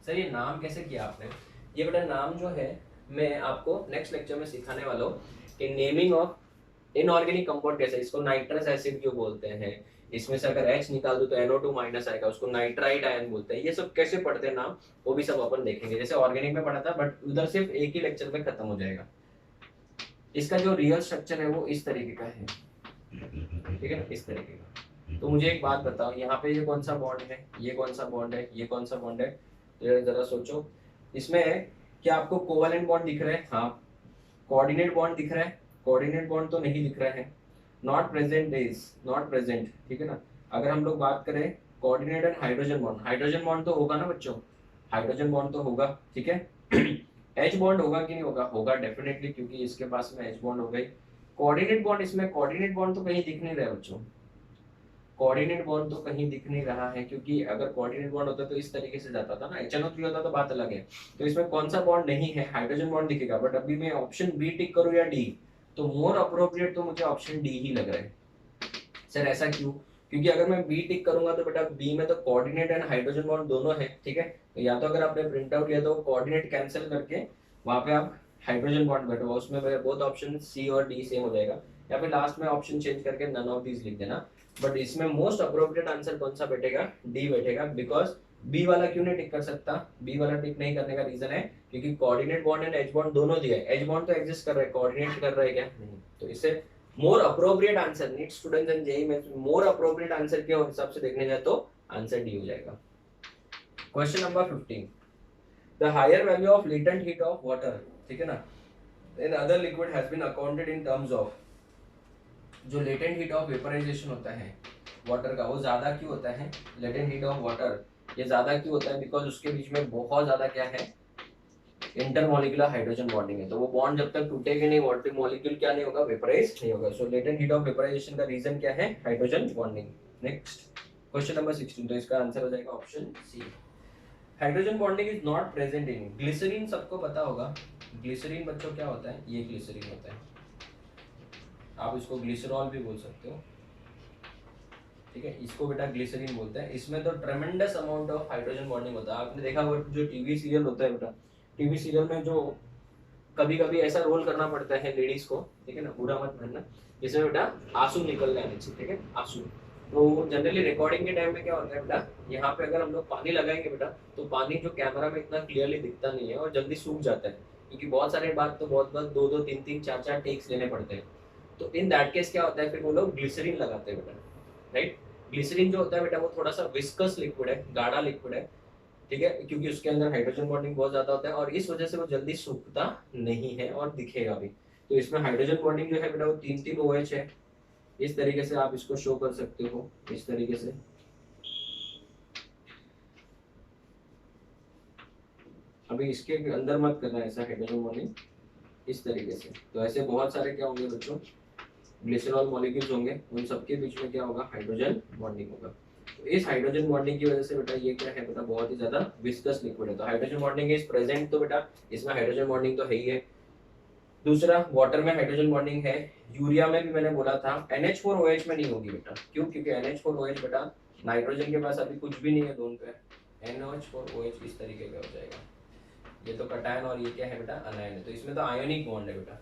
Sir ये नाम कैसे किया आपने, ये बेटा नाम जो है मैं आपको नेक्स्ट लेक्चर में सिखाने वाला हूँ कि नेमिंग ऑफ इनऑर्गेनिक कंपाउंड कैसे, इसको नाइट्रस एसिड क्यों बोलते हैं, इसमें से अगर H निकाल दो तो NO2 माइनस आएगा, उसको नाइट्राइट आयन बोलते हैं। ये सब कैसे पढ़ते हैं नाम, वो भी सब अपन देखेंगे, जैसे ऑर्गेनिक में पढ़ा था, बट उधर सिर्फ एक ही लेक्चर में खत्म हो जाएगा। इसका जो रियल स्ट्रक्चर है वो इस तरीके का है, ठीक है, इस तरीके का। तो मुझे एक बात बताओ, यहाँ पे ये कौन सा बॉन्ड है, ये कौन सा बॉन्ड है, ये कौन सा बॉन्ड है, तो जरा सोचो। इसमें क्या आपको कोवैलेंट बॉन्ड दिख रहा है, हाँ। कोऑर्डिनेट बॉन्ड दिख रहा है, कोऑर्डिनेट बॉन्ड तो नहीं दिख रहा है। Not present is not present, ठीक है ना। अगर हम लोग बात करें कोऑर्डिनेट एंड हाइड्रोजन बॉन्ड तो होगा ना बच्चों, हाइड्रोजन बॉन्ड तो होगा, ठीक है। H बॉन्ड होगा कि नहीं होगा, होगा डेफिनेटली, क्योंकि इसके पास में H बॉन्ड हो गई। कोऑर्डिनेट बॉन्ड, इसमें कोऑर्डिनेट बॉन्ड तो कहीं दिख नहीं रहा है बच्चों, कोऑर्डिनेट बॉन्ड तो कहीं दिख नहीं रहा है, क्योंकि अगर कोऑर्डिनेट बॉन्ड होता तो इस तरीके से जाता था ना, HNO3 होता तो बात अलग है। तो इसमें कौन सा बॉन्ड नहीं है, हाइड्रोजन बॉन्ड दिखेगा। बट अभी मैं ऑप्शन बी टिक करूं या डी, तो मोर अप्रोप्रिएट तो मुझे ऑप्शन डी ही लग रहा है। सर ऐसा क्यों, क्योंकि अगर मैं बी टिक करूंगा तो बेटा बी में तो कोऑर्डिनेट एंड हाइड्रोजन बॉन्ड दोनों है, ठीक है। तो या तो अगर आपने प्रिंट आउट लिया तो कोऑर्डिनेट कैंसिल करके वहां पे आप हाइड्रोजन बॉन्ड बैठो, उसमें बोथ ऑप्शन सी और डी सेम हो जाएगा, या फिर लास्ट में ऑप्शन चेंज करके नन ऑफ दीज लिख देना। बट इसमें मोस्ट अप्रोप्रिएट आंसर कौन सा बैठेगा, डी बैठेगा, बिकॉज बी वाला क्यों नहीं टिक कर सकता, बी वाला टिक नहीं करने का रीजन है क्योंकि coordinate bond and H bond दोनों दिया है, एच बॉन्ड तो एग्जिस्ट कर रहा है, कोऑर्डिनेट कर रहा है क्या, नहीं। तो इससे more appropriate answer, NEET students and JEE में मोर अप्रोप्रिएट आंसर के हिसाब से देखने जाए तो आंसर डी हो जाएगा। Question number 15, the higher value of latent heat of water, ठीक है ना, in other liquid has been accounted in terms of, जो लेटेंट हीट ऑफ वेपराइजेशन होता है वाटर का वो ज्यादा क्यों होता है, लेटेंट हीट ऑफ वाटर ये ज्यादा क्यों होता है, बिकॉज उसके बीच में बहुत ज्यादा क्या है, इंटरमॉलिक्यूलर हाइड्रोजन बॉन्डिंग है। तो वो बॉन्ड जब तक टूटेगा नहीं, वाटर मॉलिक्यूल क्या नहीं होगा, वेपराइज नहीं होगा। So latent heat of vaporisation का रीजन क्या है, hydrogen bonding. Next question number 16, तो इसका आंसर हो जाएगा option C. Hydrogen bonding is not present in glycerine, सबको पता होगा ग्लिसरीन बच्चों क्या होता है, ये ग्लिसरीन होता है, आप इसको ग्लिसरॉल भी बोल सकते हो, ठीक है, इसको बेटा ग्लिसरीन बोलते हैं। इसमें तो ट्रेमेंडस अमाउंट ऑफ हाइड्रोजन बॉन्डिंग होता है। आपने देखा होगा जो टीवी सीरियल होता है बेटा, टीवी सीरियल में जो कभी कभी ऐसा रोल करना पड़ता है लेडीज को, ठीक है ना, बुरा मत मानना, जिसमें बेटा आंसू निकलने आने चाहिए, ठीक है, आंसू। तो जनरली रिकॉर्डिंग के टाइम में क्या होता है बेटा, यहाँ पे अगर हम लोग पानी लगाएंगे बेटा तो पानी जो कैमरा में इतना क्लियरली दिखता नहीं है और जल्दी सूख जाता है, क्योंकि बहुत सारे बात तो बहुत बहुत 2-2, 3-3, 4-4 टेक्स लेने पड़ते हैं। तो इन दैट केस क्या होता है, फिर वो लोग ग्लिसरीन लगाते हैं बेटा, राइट। ग्लिसरीन जो होता है बेटा वो थोड़ा सा विस्कस लिक्विड है, गाढ़ा लिक्विड है, ठीक है, क्योंकि उसके अंदर हाइड्रोजन बॉन्डिंग बहुत ज्यादा होता है और इस वजह से वो जल्दी सूखता नहीं है और दिखेगा भी। तो इसमें हाइड्रोजन बॉन्डिंग जो है बेटा वो 3-3 OH है, इस तरीके से आप इसको शो कर सकते हो, इस तरीके से। अभी इसके अंदर मत करना ऐसा हाइड्रोजन बॉन्डिंग, इस तरीके से। तो ऐसे बहुत सारे क्या होंगे बच्चों, ग्लिसरॉल मॉलिक्यूल्स होंगे, उन सबके बीच में क्या होगा, हाइड्रोजन बॉन्डिंग होगा। तो इस हाइड्रोजन बॉन्डिंग की वजह से बेटा ये क्या है बेटा, बहुत ही ज्यादा विस्कस लिक्विड है। तो हाइड्रोजन बॉन्डिंग इज प्रेजेंट, तो बेटा इसमें हाइड्रोजन बॉन्डिंग तो है ही है। दूसरा, वाटर में हाइड्रोजन बॉन्डिंग है, यूरिया में भी मैंने बोला था। NH4OH में नहीं होगी बेटा, क्यों? क्योंकि NH4OH बेटा नाइट्रोजन के पास अभी कुछ भी नहीं है दोनों पे, NH4OH इस तरीके का हो जाएगा। ये तो कटायन और ये क्या है बेटा, अनायन है। तो इसमें तो आयोनिक बॉन्ड है बेटा,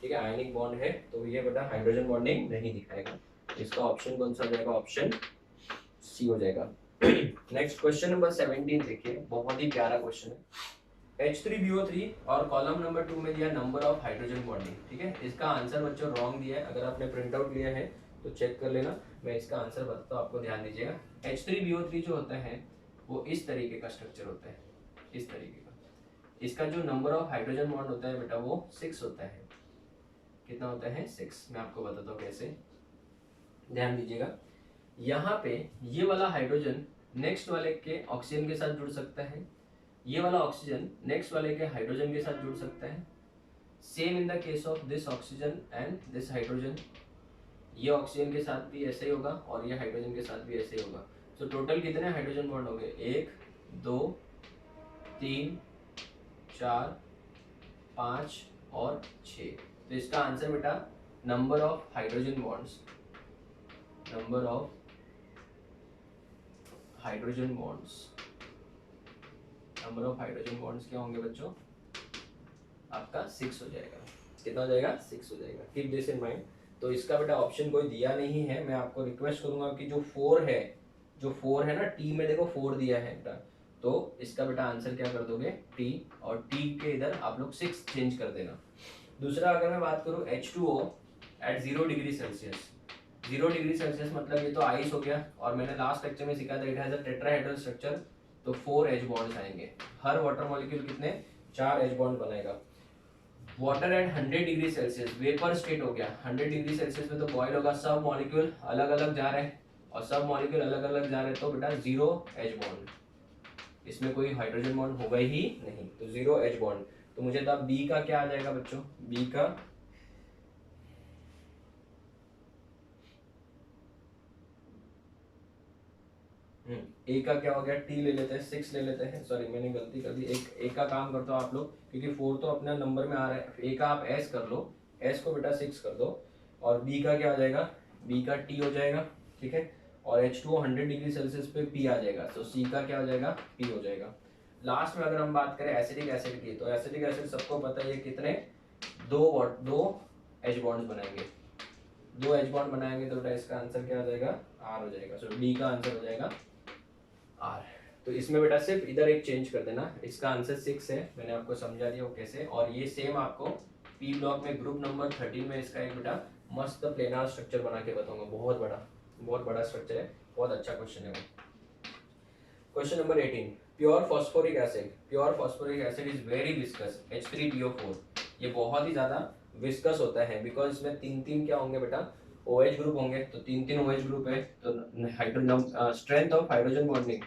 ठीक है, आयोनिक बॉन्ड है, तो ये बेटा हाइड्रोजन बॉन्डिंग नहीं दिखाएगा। इसका ऑप्शन कौन सा हो जाएगा, ऑप्शन सी हो जाएगा। नेक्स्ट क्वेश्चन नंबर 17 देखिए, बहुत ही प्यारा क्वेश्चन है। H3BO3 और कॉलम नंबर 2 में दिया नंबर ऑफ हाइड्रोजन बॉन्डिंग, ठीक है। इसका आंसर बच्चों रॉन्ग दिया है, अगर आपने प्रिंट आउट लिया है तो चेक कर लेना, मैं इसका आंसर बताता हूँ, आपको ध्यान दीजिएगा। H3BO3 जो होता है वो इस तरीके का स्ट्रक्चर होता है, इस तरीके का। इसका जो नंबर ऑफ हाइड्रोजन बॉन्ड होता है बेटा वो 6 होता है। कितना होता है, 6। मैं आपको बताता हूँ कैसे, ध्यान दीजिएगा। यहाँ पे ये वाला हाइड्रोजन नेक्स्ट वाले के ऑक्सीजन के साथ जुड़ सकता है, ये वाला ऑक्सीजन नेक्स्ट वाले के हाइड्रोजन के साथ जुड़ सकता है। Same in the case of this oxygen and this hydrogen, ये ऑक्सीजन के साथ भी ऐसे ही होगा और ये हाइड्रोजन के साथ भी ऐसे ही होगा। तो टोटल कितने हाइड्रोजन बॉन्ड हो गए, 1 2 3 4 5 और 6। तो इसका आंसर बेटा number of hydrogen bonds, number of hydrogen bonds, number of hydrogen bonds क्या होंगे बच्चों, आपका 6 हो जाएगा। कितना हो जाएगा, 6 हो जाएगा। Keep this in mind. तो इसका बेटा ऑप्शन कोई दिया नहीं है, मैं आपको रिक्वेस्ट करूंगा कि जो 4 है, जो 4 है ना, टी में देखो 4 दिया है बेटा, तो इसका बेटा आंसर क्या कर दोगे, टी, और टी के इधर आप लोग 6 चेंज कर देना। दूसरा, अगर मैं बात करूँ H2O एट 0 डिग्री सेल्सियस, 0 डिग्री सेल्सियस मतलब ये तो आइस हो गया, और मैंने लास्ट लेक्चर में सिखाया था it has a tetrahedral structure, तो 4 H बॉन्ड्स आएंगे। हर वाटर मॉलिक्यूल कितने, 4 H बॉन्ड बनाएगा। Water at 100 degree Celsius vapour state हो गया, 100 डिग्री सेल्सियस में तो बॉयल होगा, सब मॉलिक्यूल अलग अलग जा रहे हैं, और सब मॉलिक्यूल अलग अलग जा रहे हैं, तो बेटा 0 H बॉन्ड, इसमें कोई हाइड्रोजन बॉन्ड होगा ही नहीं, तो 0 H बॉन्ड। तो मुझे तब बी का क्या आ जाएगा बच्चों, बी का ए का क्या हो गया, टी ले लेते हैं, 6 ले लेते हैं, सॉरी मैंने गलती कर दी, एक का काम करता हूँ आप लोग, क्योंकि 4 तो अपना नंबर में आ रहा है, ए का आप एस कर लो, एस को बेटा 6 कर दो, और बी का क्या हो जाएगा, बी का टी हो जाएगा, ठीक है, और H2O 100 डिग्री सेल्सियस पे पी आ जाएगा, तो सी का क्या हो जाएगा, पी हो जाएगा। लास्ट में अगर हम बात करें एसिडिक एसिड की, तो एसिडिक एसिड सबको पता है कितने, दो H बॉन्ड्स बनाएंगे, 2 H बॉन्ड बनाएंगे, तो बेटा इसका आंसर क्या हो जाएगा, आर हो जाएगा। सो डी का आंसर हो जाएगा आर। तो इसमें बेटा सिर्फ इधर एक चेंज कर देना, इसका आंसर 6 है, मैंने आपको समझा दिया वो कैसे। और ये सेम आपको पी ब्लॉक में ग्रुप नंबर 13 में इसका एक बेटा मस्त प्लेनार स्ट्रक्चर बना के बताऊंगा, बहुत बड़ा स्ट्रक्चर है, बहुत अच्छा क्वेश्चन है वो। Question number 18, pure phosphoric acid, pure phosphoric acid is very viscous, H3PO4, ये बहुत ही ज्यादा विस्कस होता है, बिकॉज इसमें 3 क्या होंगे बेटा, OH ग्रुप होंगे, तो 3 OH ग्रुप है, तो strength of hydrogen bonding,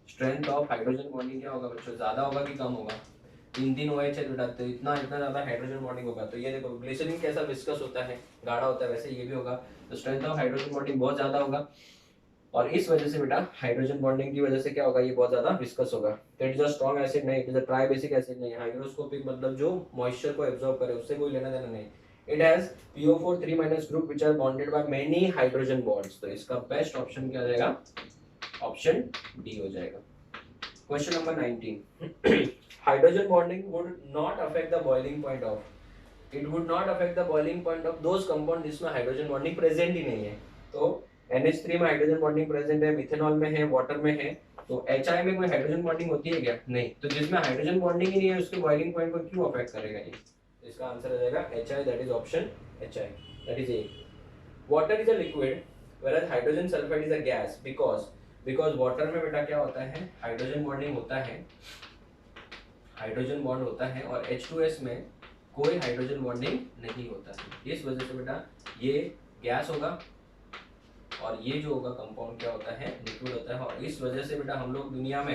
strength of hydrogen bonding क्या होगा बच्चों, ज्यादा होगा कि कम होगा, 3 OH है बेटा, तो इतना ज्यादा हाइड्रोजन बॉन्डिंग होगा। तो ये देखो ग्लिसरीन कैसा विस्कस होता है, गाढ़ा होता है, वैसे ये भी होगा, तो स्ट्रेंथ ऑफ हाइड्रोजन बॉन्डिंग बहुत ज्यादा होगा, और इस वजह से बेटा हाइड्रोजन बॉन्डिंग की वजह से क्या होगा, ये बहुत ज्यादा विस्कस होगा। तो it is a strong acid नहीं, it is a tribasic acid नहीं, हाइग्रोस्कोपिक मतलब जो मॉइस्चर को एब्जॉर्ब करे, उससे कोई लेना देना नहीं। It has PO4 3- group which are bonded by many hydrogen bonds, तो इसका बेस्ट ऑप्शन क्या हो जाएगा, ऑप्शन डी हो जाएगा। Question number 19, hydrogen bonding would not affect the boiling point of, it would not affect the boiling point of those compound जिसमें hydrogen bonding present ही नहीं है। तो NH3 में हाइड्रोजन बॉन्डिंग प्रेजेंट है, मिथेनॉल में है, वाटर में है, तो HI में कोई हाइड्रोजन बॉन्डिंग होती है क्या, नहीं, तो जिसमें हाइड्रोजन बॉन्डिंग ही नहीं है उसके बॉइलिंग पॉइंट को क्यों अफेक्ट करेगा ये, इसका आंसर हो जाएगा HI, that is option HI, that is a. Water is a liquid whereas hydrogen sulphide is a gas, because water में बेटा क्या होता है, हाइड्रोजन बॉन्डिंग होता है, हाइड्रोजन बॉन्ड होता है, और H2S में कोई हाइड्रोजन बॉन्डिंग नहीं होता है, इस वजह से बेटा ये गैस होगा, और ये जो होगा कंपाउंड क्या होता है, लिक्विड होता है, और इस वजह से बेटा हम लोग दुनिया में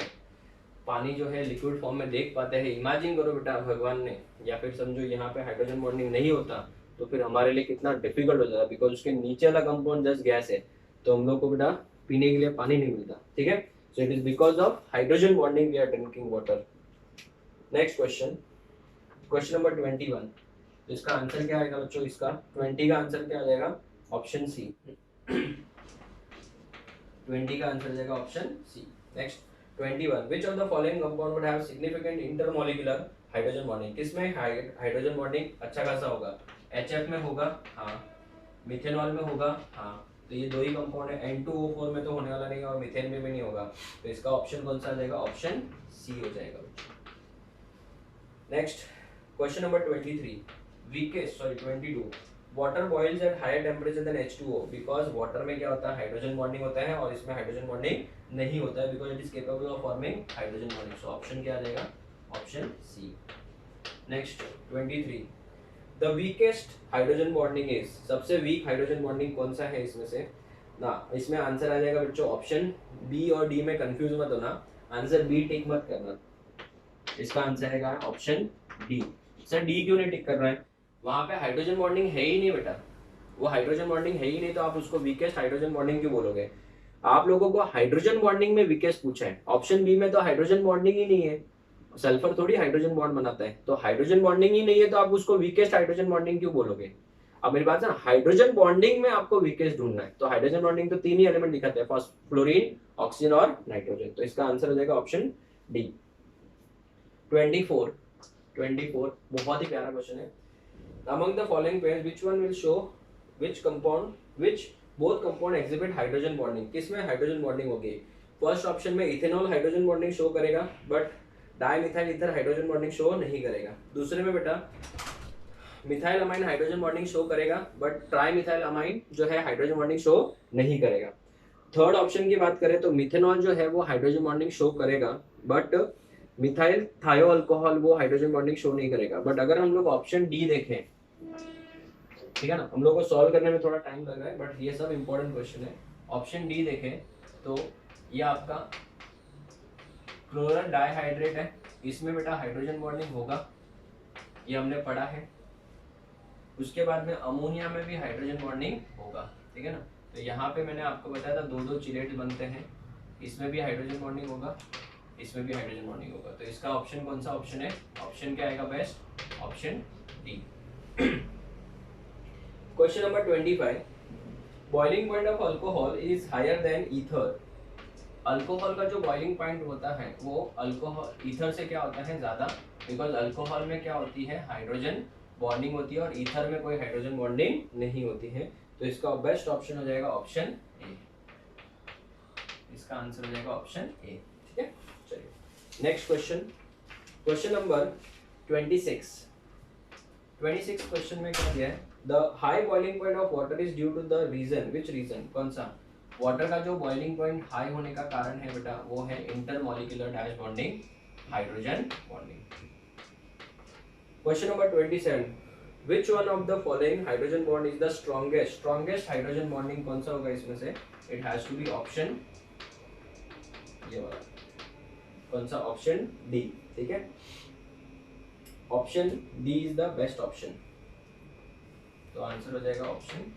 पानी जो है लिक्विड फॉर्म में देख पाते हैं। इमेजिन करो बेटा भगवान ने, या फिर समझो यहाँ पे हाइड्रोजन बॉन्डिंग नहीं होता तो फिर हमारे लिए कितना डिफिकल्ट हो जाता है, बिकॉज उसके नीचे वाला कंपाउंड जस्ट गैस है, तो हम लोग को बेटा पीने के लिए पानी नहीं मिलता, ठीक है। So it is because of hydrogen bonding we are drinking water. Next question, question number 21। तो इसका आंसर क्या आएगा बच्चों, इसका 20 का आंसर क्या आ जाएगा, ऑप्शन सी। 20 का आंसर जाएगा option C. Next 21, which of the following compound would have significant intermolecular hydrogen bonding? किसमें हाइड्रोजन बॉन्डिंग अच्छा खासा होगा, HF में होगा, हाँ, मिथेनॉल में होगा, हाँ, तो ये दो ही कंपाउंड है। N2O4 में तो होने वाला नहीं है और मीथेन में भी नहीं होगा, तो इसका ऑप्शन कौन सा आ जाएगा, ऑप्शन सी हो जाएगा। Next question number 22, water boils at higher temperature than H2O, because water में क्या होता है, हाइड्रोजन बॉन्डिंग होता है और इसमें हाइड्रोजन बॉन्डिंग नहीं होता है, because it is capable of forming hydrogen bonding. So option क्या आ जाएगा, option C. Next 23, the weakest hydrogen bonding is, सबसे वीक हाइड्रोजन बॉन्डिंग कौन सा है इसमें से ना, इसमें आंसर आ जाएगा बच्चों ऑप्शन बी और डी में कंफ्यूज मत होना, आंसर बी टिक मत करना, इसका आंसर आएगा ऑप्शन डी। सर डी क्यों नहीं टिक कर रहा है, वहां पे हाइड्रोजन बॉन्डिंग है ही नहीं बेटा, वो हाइड्रोजन बॉन्डिंग है ही नहीं, तो आप उसको वीकेस्ट हाइड्रोजन बॉन्डिंग क्यों बोलोगे। आप लोगों को हाइड्रोजन बॉन्डिंग में वीकेस्ट पूछा है, ऑप्शन बी में तो हाइड्रोजन बॉन्डिंग ही नहीं है, सल्फर थोड़ी हाइड्रोजन बॉन्ड बनाता है, तो हाइड्रोजन बॉन्डिंग ही नहीं है, तो आप उसको वीकेस्ट हाइड्रोजन बॉन्डिंग क्यों बोलोगे। अब मेरी बात है, हाइड्रोजन बॉन्डिंग में आपको वीकेस्ट ढूंढना है, तो हाइड्रोजन बॉन्डिंग तो तीन ही एलिमेंट दिखाते हैं, फर्स्ट फ्लोरीन, ऑक्सीजन और नाइट्रोजन, तो इसका आंसर हो जाएगा ऑप्शन डी। 24 बहुत ही प्यारा क्वेश्चन है। Among the following pairs, which one will show which both compound exhibit hydrogen bonding? किसमें हाइड्रोजन बॉन्डिंग होगी, फर्स्ट ऑप्शन में इथेनॉल हाइड्रोजन बॉन्डिंग शो करेगा, but dimethyl ether hydrogen bonding show नहीं करेगा। दूसरे में बेटा methyl amine hydrogen bonding show करेगा, बट ट्राइमिथाइल अमाइन जो है हाइड्रोजन बॉन्डिंग शो नहीं करेगा। थर्ड ऑप्शन की बात करें तो मिथेनॉल जो है वो हाइड्रोजन बॉन्डिंग शो करेगा, बट मिथाइल थायो अल्कोहल वो हाइड्रोजन बॉन्डिंग शो नहीं करेगा। बट अगर हम लोग ऑप्शन डी देखें, ठीक है ना, हम लोग को सॉल्व करने में थोड़ा टाइम लग रहा है, बट ये सब इंपॉर्टेंट क्वेश्चन है। ऑप्शन डी देखें तो ये आपका क्लोरल डाइहाइड्रेट है, इसमें बेटा हाइड्रोजन बॉन्डिंग होगा, ये हमने पढ़ा है। उसके बाद में अमोनिया में भी हाइड्रोजन बॉन्डिंग होगा, ठीक है ना, तो यहाँ पे मैंने आपको बताया था दो दो चिलेट बनते हैं, इसमें भी हाइड्रोजन बॉन्डिंग होगा, इसमें भी हाइड्रोजन बॉन्डिंग होगा, तो इसका ऑप्शन कौन सा ऑप्शन है, ऑप्शन क्या आएगा best, option D. Question number 25, boiling point of alcohol is higher than ether. Alcohol का जो बॉइलिंग पॉइंट होता है वो अल्कोहल ईथर से क्या होता है ज्यादा, बिकॉज अल्कोहल में क्या होती है, हाइड्रोजन बॉन्डिंग होती है और ईथर में कोई हाइड्रोजन बॉन्डिंग नहीं होती है, तो इसका बेस्ट ऑप्शन हो जाएगा ऑप्शन ए, इसका आंसर हो जाएगा ऑप्शन ए, ठीक है। चलिए next question, question number 26 question में क्या दिया है, the high boiling point of water is due to the reason, which reason, कौन सा, वाटर का जो बॉइलिंग पॉइंट हाई होने का कारण है बेटा वो है intermolecular dash bonding, hydrogen bonding. Question number 27, which one of the following hydrogen bond is the strongest hydrogen bonding कौन सा होगा इसमें से, it has to be option ये वाला, कौन सा, ऑप्शन डी, ठीक है, option D is the best option, तो आंसर हो जाएगा ऑप्शन।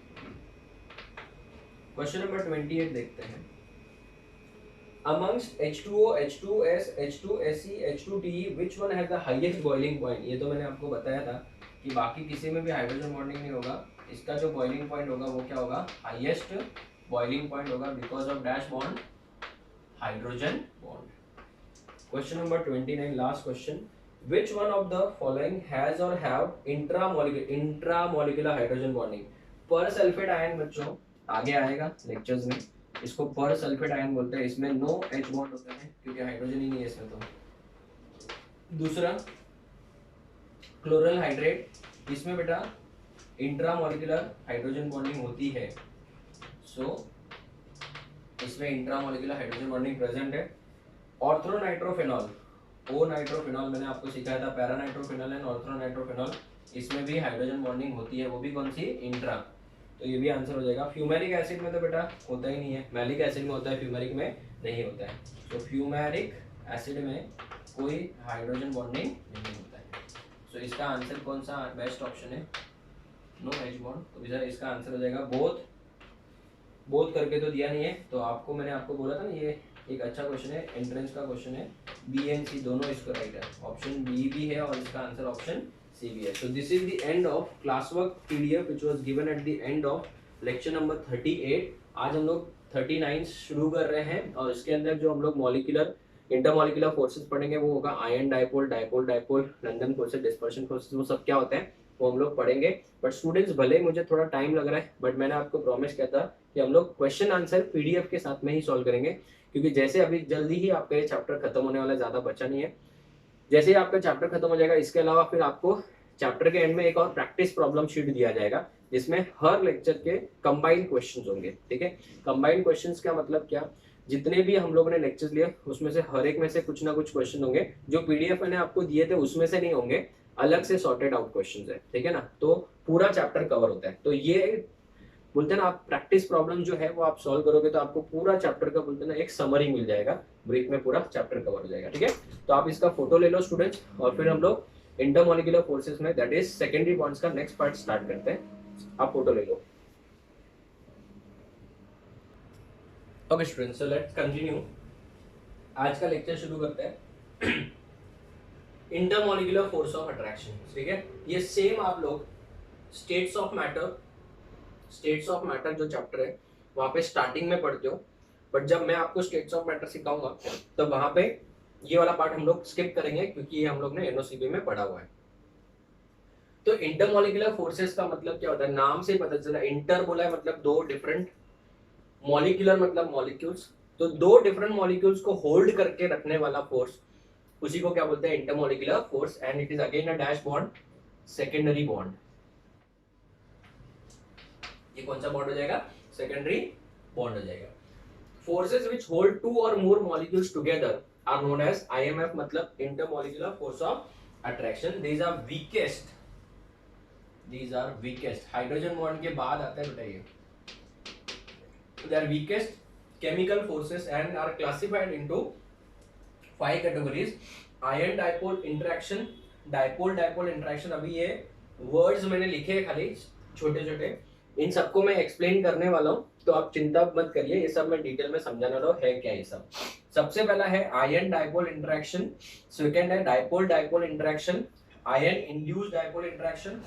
क्वेश्चन नंबर 28 देखते हैं, amongst H2O, H2S, H2SE, H2TE which one has the highest boiling point, ये तो मैंने आपको बताया था कि बाकी किसी में भी हाइड्रोजन बॉन्डिंग नहीं होगा, इसका जो बॉइलिंग पॉइंट होगा वो क्या होगा, हाईएस्ट बॉइलिंग पॉइंट होगा, because of dash bond, hydrogen bond. Question number 29 last question, which one of the following has or have intramolecular hydrogen bonding, पर सल्फेट आयन बच्चों आगे आएगा लेक्चर्स में, इसको पर सल्फेट आयन बोलते हैं, इसमें नो H बॉन्ड होता है क्योंकि हाइड्रोजन ही नहीं है इसमें। तो दूसरा क्लोरल हाइड्रेट, इसमें बेटा इंट्रामोलिकुलर हाइड्रोजन बॉन्डिंग होती है, सो इसमें इंट्रामोलिकुलर हाइड्रोजन बॉन्डिंग प्रेजेंट है। ऑर्थोनाइट्रोफेनॉल, ओ नाइट्रोफेनॉल मैंने आपको सिखाया था, पैरानाइट्रोफेनॉल एंड ऑर्थोनाइट्रोफेनॉल, इसमें भी हाइड्रोजन बॉन्डिंग होती है, वो भी कौन सी, इंट्रा, तो ये भी आंसर हो जाएगा। फ्यूमेरिक एसिड में तो बेटा होता ही नहीं है, मैलिक एसिड में होता है, फ्यूमेरिक में नहीं होता है, तो फ्यूमेरिक एसिड में कोई हाइड्रोजन बॉन्डिंग नहीं होता है, तो इसका आंसर कौन सा बेस्ट ऑप्शन है, नो एच बॉन्ड, तो भैया इसका आंसर हो जाएगा बोथ। बोथ करके तो दिया नहीं है, तो आपको मैंने आपको बोला था ना ये एक अच्छा क्वेश्चन है, एंट्रेंस का क्वेश्चन है, बी एंड सी दोनों इसका राइट है, ऑप्शन बी भी है और इसका आंसर ऑप्शन सी भी है। सो this is the end of class work PDF which was given at the end of lecture number 38। आज हम लोग 39 शुरू कर रहे हैं और इसके अंदर जो हम लोग मॉलिक्यूलर इंटरमॉलिक्यूलर फोर्सेस पढ़ेंगे वो होगा ion dipole, dipole dipole, London forces, dispersion forces, वो सब क्या होते हैं वो हम लोग पढ़ेंगे। बट स्टूडेंट्स भले ही मुझे थोड़ा टाइम लग रहा है बट मैंने आपको प्रॉमिस किया था कि हम लोग क्वेश्चन आंसर पीडीएफ के साथ में ही सॉल्व करेंगे, क्योंकि जैसे अभी जल्दी ही आपका ये चैप्टर खत्म होने वाला, ज्यादा बचा नहीं है। जैसे ही आपका चैप्टर खत्म हो जाएगा इसके अलावा फिर आपको चैप्टर के एंड में एक और प्रैक्टिस प्रॉब्लम शीट दिया जाएगा जिसमें हर लेक्चर के कंबाइंड क्वेश्चंस होंगे। ठीक है, कंबाइंड क्वेश्चंस का मतलब क्या, जितने भी हम लोगों ने लेक्चर्स लिए उसमें से हर एक में से कुछ ना कुछ क्वेश्चन होंगे, जो पीडीएफ मैंने आपको दिए थे उसमें से नहीं होंगे, अलग से सॉर्टेड आउट क्वेश्चंस है। ठीक है ना, तो पूरा चैप्टर कवर होता है। तो ये बोलते हैं ना, आप प्रैक्टिस प्रॉब्लम जो है वो आप सॉल्व करोगे तो आपको पूरा चैप्टर का बोलते हैं ना एक समरी मिल जाएगा, ब्रीफ में पूरा चैप्टर कवर हो जाएगा। ठीक है, तो आप इसका फोटो ले लो स्टूडेंट्स और फिर हम लोग इंटरमॉलिक्यूलर फोर्सेस में दैट इज सेकेंडरी बॉन्ड्स का नेक्स्ट पार्ट स्टार्ट करते हैं। आप फोटो ले लो। Okay students, so let's continue. आज का लेक्चर शुरू करते हैं इंटरमॉलिक्यूलर फोर्स ऑफ अट्रैक्शन। ठीक है, ये सेम आप लोग स्टेट्स ऑफ मैटर जो चैप्टर है वहां पे स्टार्टिंग में पढ़ते हो, बट जब मैं आपको स्टेट्स ऑफ मैटर सिखाऊंगा तो वहां पे ये वाला पार्ट हम लोग स्किप करेंगे क्योंकि ये हम लोग ने एनओसीबी में पढ़ा हुआ है। तो इंटरमॉलिक्यूलर फोर्सेस का मतलब क्या होता है, नाम से पता चला। इंटर बोला है मतलब दो डिफरेंट, मॉलिक्यूलर मतलब मॉलिक्यूल्स, तो दो डिफरेंट मॉलिक्यूल्स को होल्ड करके रखने वाला फोर्स, उसी को क्या बोलते हैं intermolecular force. And it is again a dash bond, secondary bond. ये कौन सा बॉन्ड हो जाएगा, सेकेंडरी बॉन्ड हो जाएगा। फोर्सेस व्हिच होल्ड टू और more molecules together are known as IMF, मतलब intermolecular force of attraction. These are weakest hydrogen bond के बाद आता है बेटा ये। They are weakest chemical forces and are classified into 5 categories. Ion dipole interaction, dipole dipole interaction, अभी ये words मैंने लिखे हैं खाली छोटे छोटे, इन सबको मैं एक्सप्लेन करने वाला हूँ, तो आप चिंता मत करिए, ये सब मैं डिटेल में समझाने वाला हूँ है क्या ये सब। सबसे पहला है आयन डाइपोल इंटरेक्शन, सेकंड है dipole dipole interaction, ion induced dipole interaction,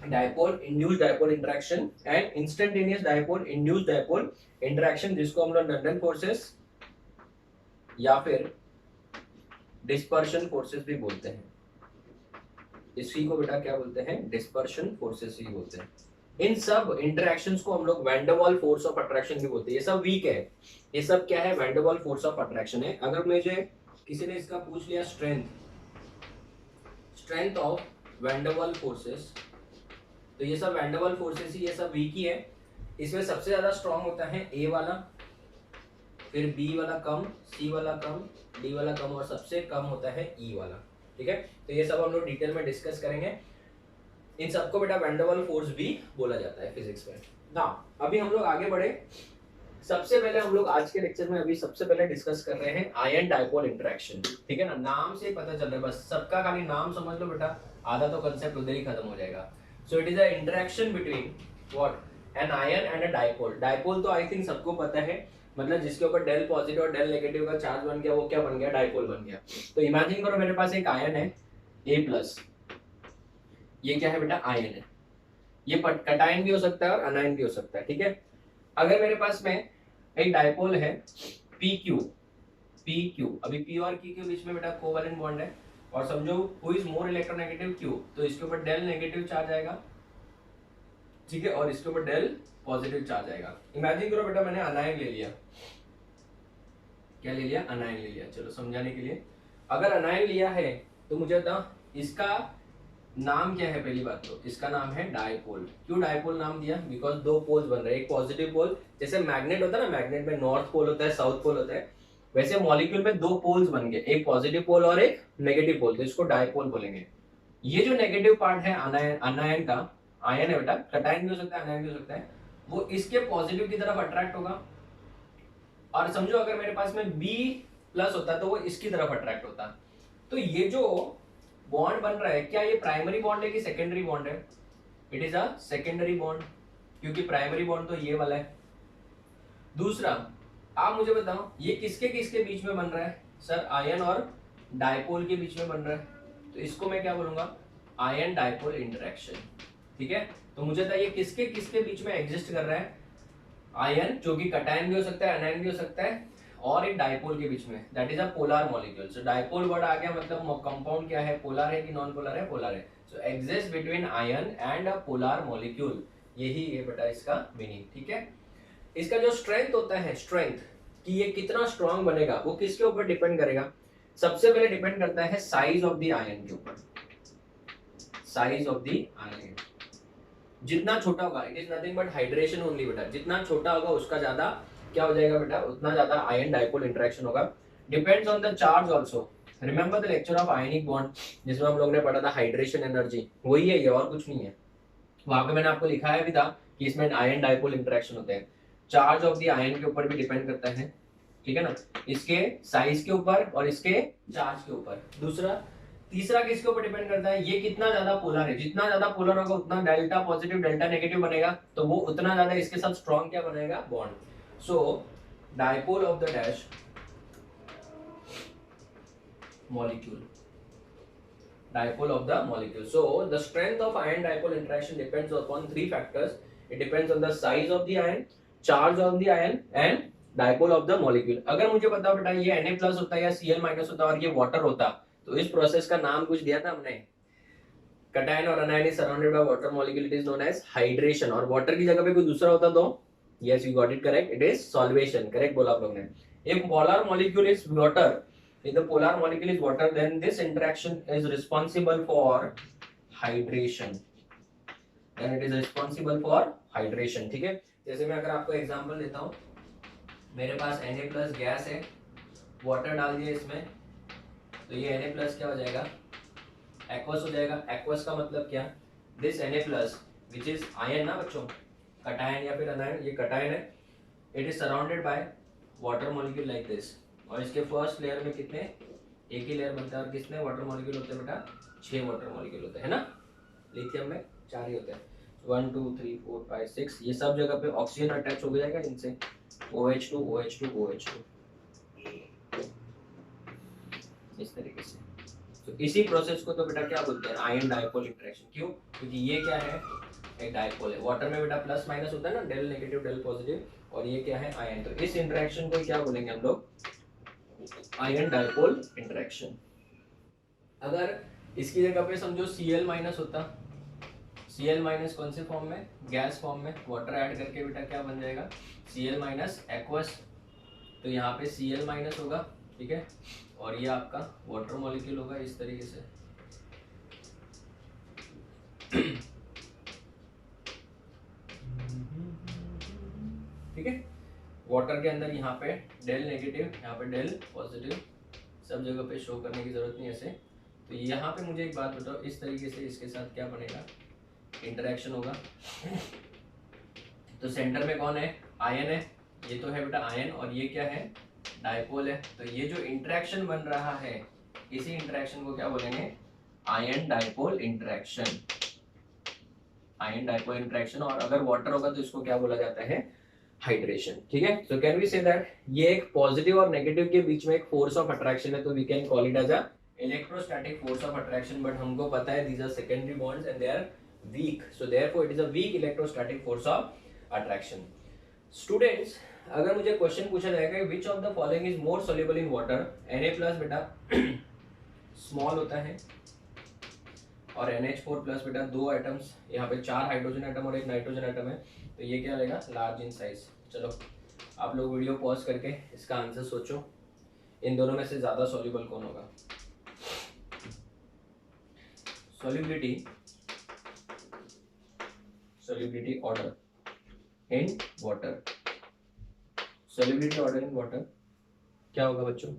dipole induced dipole interaction and instantaneous dipole induced dipole interaction, जिसको हम लोग लंदन फोर्सेस या फिर डिस्पर्शन फोर्सेस भी बोलते हैं। इसी को बेटा क्या बोलते हैं, डिस्पर्शन फोर्सेस ही बोलते हैं। इन सब इंटरेक्शंस को हम लोग वैन डर वाल फोर्स ऑफ अट्रैक्शन भी बोलते हैं। ये सब वीक है, ये सब क्या है, वैन डर वाल फोर्स ऑफ अट्रैक्शन है। अगर मुझे किसी ने इसका पूछ लिया स्ट्रेंथ ऑफ वैन डर वाल फोर्सेस, तो ये सब वैन डर वाल फोर्सेस ही, ये सब वीक ही है। इसमें सबसे ज्यादा स्ट्रॉन्ग होता है ए वाला, फिर बी वाला कम, सी वाला कम, डी वाला कम और सबसे कम होता है ई वाला। ठीक है, तो ये सब हम लोग डिटेल में डिस्कस करेंगे। इन सबको बेटा वैन डर वाल फोर्स भी बोला जाता है फिजिक्स में ना। अभी हम लोग आगे बढ़े, सबसे पहले हम लोग आज के लेक्चर में अभी सबसे पहले डिस्कस कर रहे हैं आयन डाइपोल इंटरेक्शन। ठीक है ना, नाम से पता चल रहा है, बस सबका खाली नाम समझ लो बेटा, आधा तो कंसेप्ट उधर ही खत्म हो जाएगा। So it is a interaction between what, an ion and a dipole. Dipole तो I think सबको पता है, मतलब जिसके ऊपर डेल पॉजिटिव और डेल नेगेटिव का चार्ज बन गया वो क्या बन गया, डाइपोल बन गया। तो इमेजिन करो मेरे पास एक आयन है A+, ये क्या है बेटा, आयन है। ये कटायन भी हो सकता है और अनायन भी हो सकता है। ठीक है, अगर मेरे पास में एक डाइपोल है PQ, अभी P और Q के बीच में बेटा कोवेलेंट बॉन्ड है, और समझो who is more electronegative Q, तो इसके ऊपर डेल नेगेटिव चार्ज आएगा। ठीक है, और इसके ऊपर डेल पॉजिटिव चार्ज आएगा। इमेजिन करो बेटा मैंने अनायन ले लिया, क्या ले लिया, अनायन ले लिया। चलो समझाने के लिए, अगर अनायन लिया है तो मुझे बताओ इसका नाम क्या है। पहली बात तो इसका नाम है डाइपोल। क्यों डाइपोल नाम दिया, बिकॉज दो पोल्स बन रहे हैं, एक पॉजिटिव पोल, जैसे मैग्नेट होता है ना, मैग्नेट में नॉर्थ पोल होता है, साउथ पोल होता है, वैसे मॉलिक्यूल में दो पोल्स बन गए, एक पॉजिटिव पोल और एक नेगेटिव पोल, तो इसको डाइपोल बोलेंगे। ये जो नेगेटिव पार्ट है अनायन का, आयन है बेटा, कटायन भी हो सकता है अनायन भी हो सकता है, वो इसके पॉजिटिव की तरफ अट्रैक्ट होगा। और समझो अगर मेरे पास में B+ होता तो वो इसकी तरफ अट्रैक्ट होता। तो ये जो बॉन्ड बन रहा है, क्या ये प्राइमरी बॉन्ड है कि सेकेंडरी बॉन्ड है, it is a secondary bond, क्योंकि प्राइमरी बॉन्ड तो ये वाला है। दूसरा, आप मुझे बताओ ये किसके किसके बीच में बन रहा है? सर आयन और डायपोल के बीच में बन रहा है, तो इसको मैं क्या बोलूंगा? Ion dipole interaction. ठीक है, तो मुझे बताइए ये किसके किसके बीच में एग्जिस्ट कर रहा है? आयन, जो कि कटायन भी हो सकता है, एनायन भी हो सकता है, और एक डायपोल के बीच में, that is a polar molecule. So dipole word आ गया, मतलब कंपाउंड क्या है? पोलर है कि नॉन पोलर है? पोलर है। So exist between ion and a polar molecule, यही है बेटा इसका मीनिंग। ठीक है, इसका जो स्ट्रेंथ होता है, स्ट्रेंथ कि ये कितना स्ट्रांग बनेगा, वो किसके ऊपर डिपेंड करेगा? सबसे पहले डिपेंड करता है साइज ऑफ द आयन के ऊपर। साइज ऑफ द आयन जितना छोटा होगा, it is nothing but hydration only बेटा, जितना छोटा होगा उसका ज्यादा क्या हो जाएगा बेटा? उतना ज्यादा आयन डायपोल इंटरेक्शन होगा। Depends on the charge also. Remember the lecture of ionic bond, जिसमें हम लोग ने पढ़ा था हाइड्रेशन एनर्जी, वही है ये, और कुछ नहीं है। वहां पे मैंने आपको लिखाया भी था कि इसमें आयन डायपोल इंटरेक्शन होते हैं। चार्ज ऑफ द आयन के ऊपर भी डिपेंड करता है, ठीक है ना, इसके साइज के ऊपर और इसके चार्ज के ऊपर। दूसरा, तीसरा किसके ऊपर डिपेंड करता है? ये कितना ज्यादा पोलर है, जितना ज्यादा पोलर होगा उतना डेल्टा पॉजिटिव डेल्टा नेगेटिव बनेगा, तो वो उतना ज्यादा इसके साथ स्ट्रॉन्ग क्या बनेगा? Bond. So dipole of the dash molecule, dipole of the molecule. So the strength of ion dipole interaction depends upon three factors. It depends on the size of the ion, charge of the ion and dipole of the molecule. अगर मुझे बताओ बेटा ये Na+ होता है या Cl- होता है और ये वाटर होता, तो इस प्रोसेस का नाम कुछ दिया था हमने, कटायन और anion is surrounded by water molecule, it is known as hydration. और वाटर की जगह पे कोई दूसरा होता तो yes you got it correct, it is solvation. Correct बोला आप लोग ने। If polar molecule is water, if the polar molecule is water, then this interaction is responsible for hydration, then it is responsible for hydration। ठीक है, जैसे मैं अगर आपको एग्जांपल देता हूँ, मेरे पास Na+ गैस है, वाटर डाल दिया इसमें, तो ये Na+ क्या हो जाएगा? एक्वस हो जाएगा। एक्वस का मतलब क्या? This Na+ which is ion ना बच्चों, कटायन या फिर अनायन, ये कटायन है, it is surrounded by water molecule like this. और इसके फर्स्ट लेयर में कितने? एक ही लेयर बनता है, और कितने वाटर मॉलिक्यूल होते हैं बेटा? 6 वाटर मॉलिक्यूल होते हैं ना। लिथियम में 4 ही होते हैं, 1 2 3 4 5 6। ये सब जगह पे ऑक्सीजन अटैच हो जाएगा इनसे, OH2 OH2 OH2, इस तरीके से। तो इसी प्रोसेस को तो बेटा क्या बोलते हैं? Ion dipole interaction. क्यों? क्योंकि ये क्या है? एक डायपोल है। वाटर में बेटा प्लस माइनस होता है ना, डेल नेगेटिव डेल पॉजिटिव, और ये क्या है? आयन। तो इस इंटरेक्शन को क्या बोलेंगे हम लोग? Ion dipole interaction. अगर इसकी जगह पे समझो Cl- होता, Cl- कौन से फॉर्म में? गैस फॉर्म में। वाटर ऐड करके बेटा क्या बन जाएगा? Cl- aqueous. तो यहाँ पे Cl- होगा, ठीक है, और ये आपका वाटर मॉलिक्यूल होगा इस तरीके से। ठीक है, वाटर के अंदर यहाँ पे डेल नेगेटिव, यहाँ पे डेल पॉजिटिव, सब जगह पे शो करने की जरूरत नहीं ऐसे। तो यहाँ पे मुझे एक बात बताओ, इस तरीके से इसके साथ क्या बनेगा? इंटरेक्शन होगा। तो सेंटर में कौन है? आयन है, ये तो है बेटा आयन, और ये क्या है? डायपोल है। तो ये जो इंटरेक्शन बन रहा है, इसी इंटरेक्शन को क्या बोलेंगे? Ion dipole interaction. Ion dipole interaction. और अगर वाटर होगा तो इसको क्या बोला जाता है? हाइड्रेशन। ठीक है, so can we say that ये एक पॉजिटिव और नेगेटिव के बीच में एक फोर्स ऑफ अट्रैक्शन है, तो we can call it as a electrostatic force of attraction. But हमको पता है these are secondary bonds and they are weak, so therefore it is a weak electrostatic force of attraction. Students, अगर मुझे question पूछा जाएगा which of the following is more soluble in water? Na+ बेटा small होता है, और NH4+ बेटा 2 atoms, यहाँ पे 4 हाइड्रोजन एटम और 1 नाइट्रोजन एटम है, तो ये क्या रहेगा? Large in size. चलो आप लोग वीडियो पॉज करके इसका आंसर सोचो, इन दोनों में से ज्यादा सॉल्युबल कौन होगा? solubility order in water, solubility order in water क्या होगा बच्चों?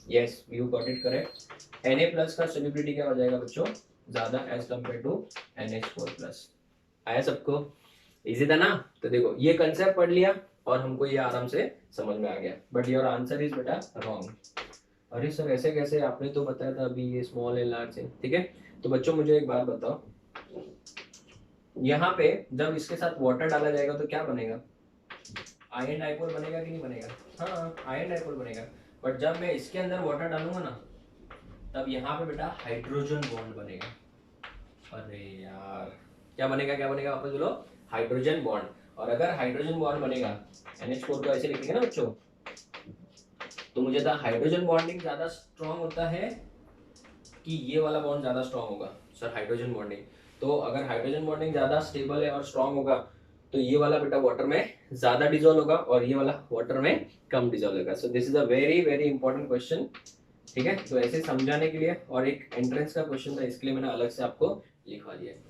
yes you got it correct, Na+ का solubility क्या हो जाएगा बच्चों? ज्यादा as compared to NH4+। आया सबको? इजी था ना? तो देखो ये कंसेप्ट पढ़ लिया और हमको ये आराम से समझ में आ गया, बट योर आंसर इज बेटा रॉन्ग। अरे सर ऐसे कैसे? आपने तो बताया था अभी ये स्मॉल है लार्ज है। ठीक है, तो बच्चों मुझे एक बात बताओ, यहाँ पे जब इसके साथ वाटर डाला जाएगा तो क्या बनेगा, आयन डाइपोल बनेगा कि नहीं बनेगा, हाँ आयन डाइपोल बनेगा। बट जब मैं इसके अंदर वाटर डालूंगा ना, तब यहाँ पे बेटा हाइड्रोजन बॉन्ड बनेगा। अरे यार, क्या बनेगा, क्या बनेगा, वापस बोलो, हाइड्रोजन बॉन्ड। और अगर हाइड्रोजन बॉन्ड बनेगा, NH4 को ऐसे लिखेंगे ना बच्चों, तो मुझे था हाइड्रोजन बॉन्डिंग ज्यादा स्ट्रॉन्ग होता है कि ये वाला बॉन्ड ज्यादा स्ट्रॉन्ग होगा, सर हाइड्रोजन बॉन्डिंग। तो अगर हाइड्रोजन बॉन्डिंग ज्यादा स्टेबल है और स्ट्रॉन्ग होगा, तो ये वाला बेटा वाटर में ज्यादा डिजोल्व होगा और ये वाला वाटर में कम डिजोल्व होगा। सो this is a very very important question, ठीक है। तो ऐसे समझाने के लिए, और एक एंट्रेंस का क्वेश्चन था इसके लिए मैंने अलग से आपको लिखवा दिया है।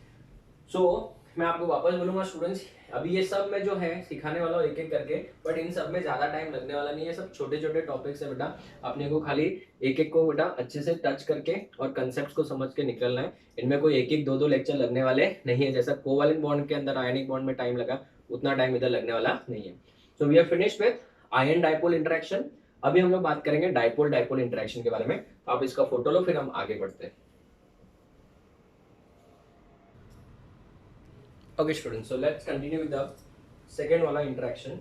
सो मैं आपको वापस बोलूंगा स्टूडेंट्स, अभी ये सब में जो है सिखाने वाला हूँ एक एक करके, बट इन सब में ज्यादा टाइम लगने वाला नहीं है, सब छोटे छोटे टॉपिक्स है बेटा। अपने को खाली एक एक को बेटा अच्छे से टच करके और कंसेप्ट को समझ के निकलना है। इनमें कोई एक एक दो दो लेक्चर लगने वाले नहीं है, जैसा कोवैलेंट बॉन्ड के अंदर आयनिक बॉन्ड में टाइम लगा, उतना टाइम इधर लगने वाला नहीं है। So we are finished with ion dipole interaction. अभी हम लोग बात करेंगे डाइपोल डाइपोल इंटरेक्शन के बारे में। आप इसका फोटो लो, फिर हम आगे बढ़ते हैं। Okay students, so let's continue with the second वाला इंटरेक्शन,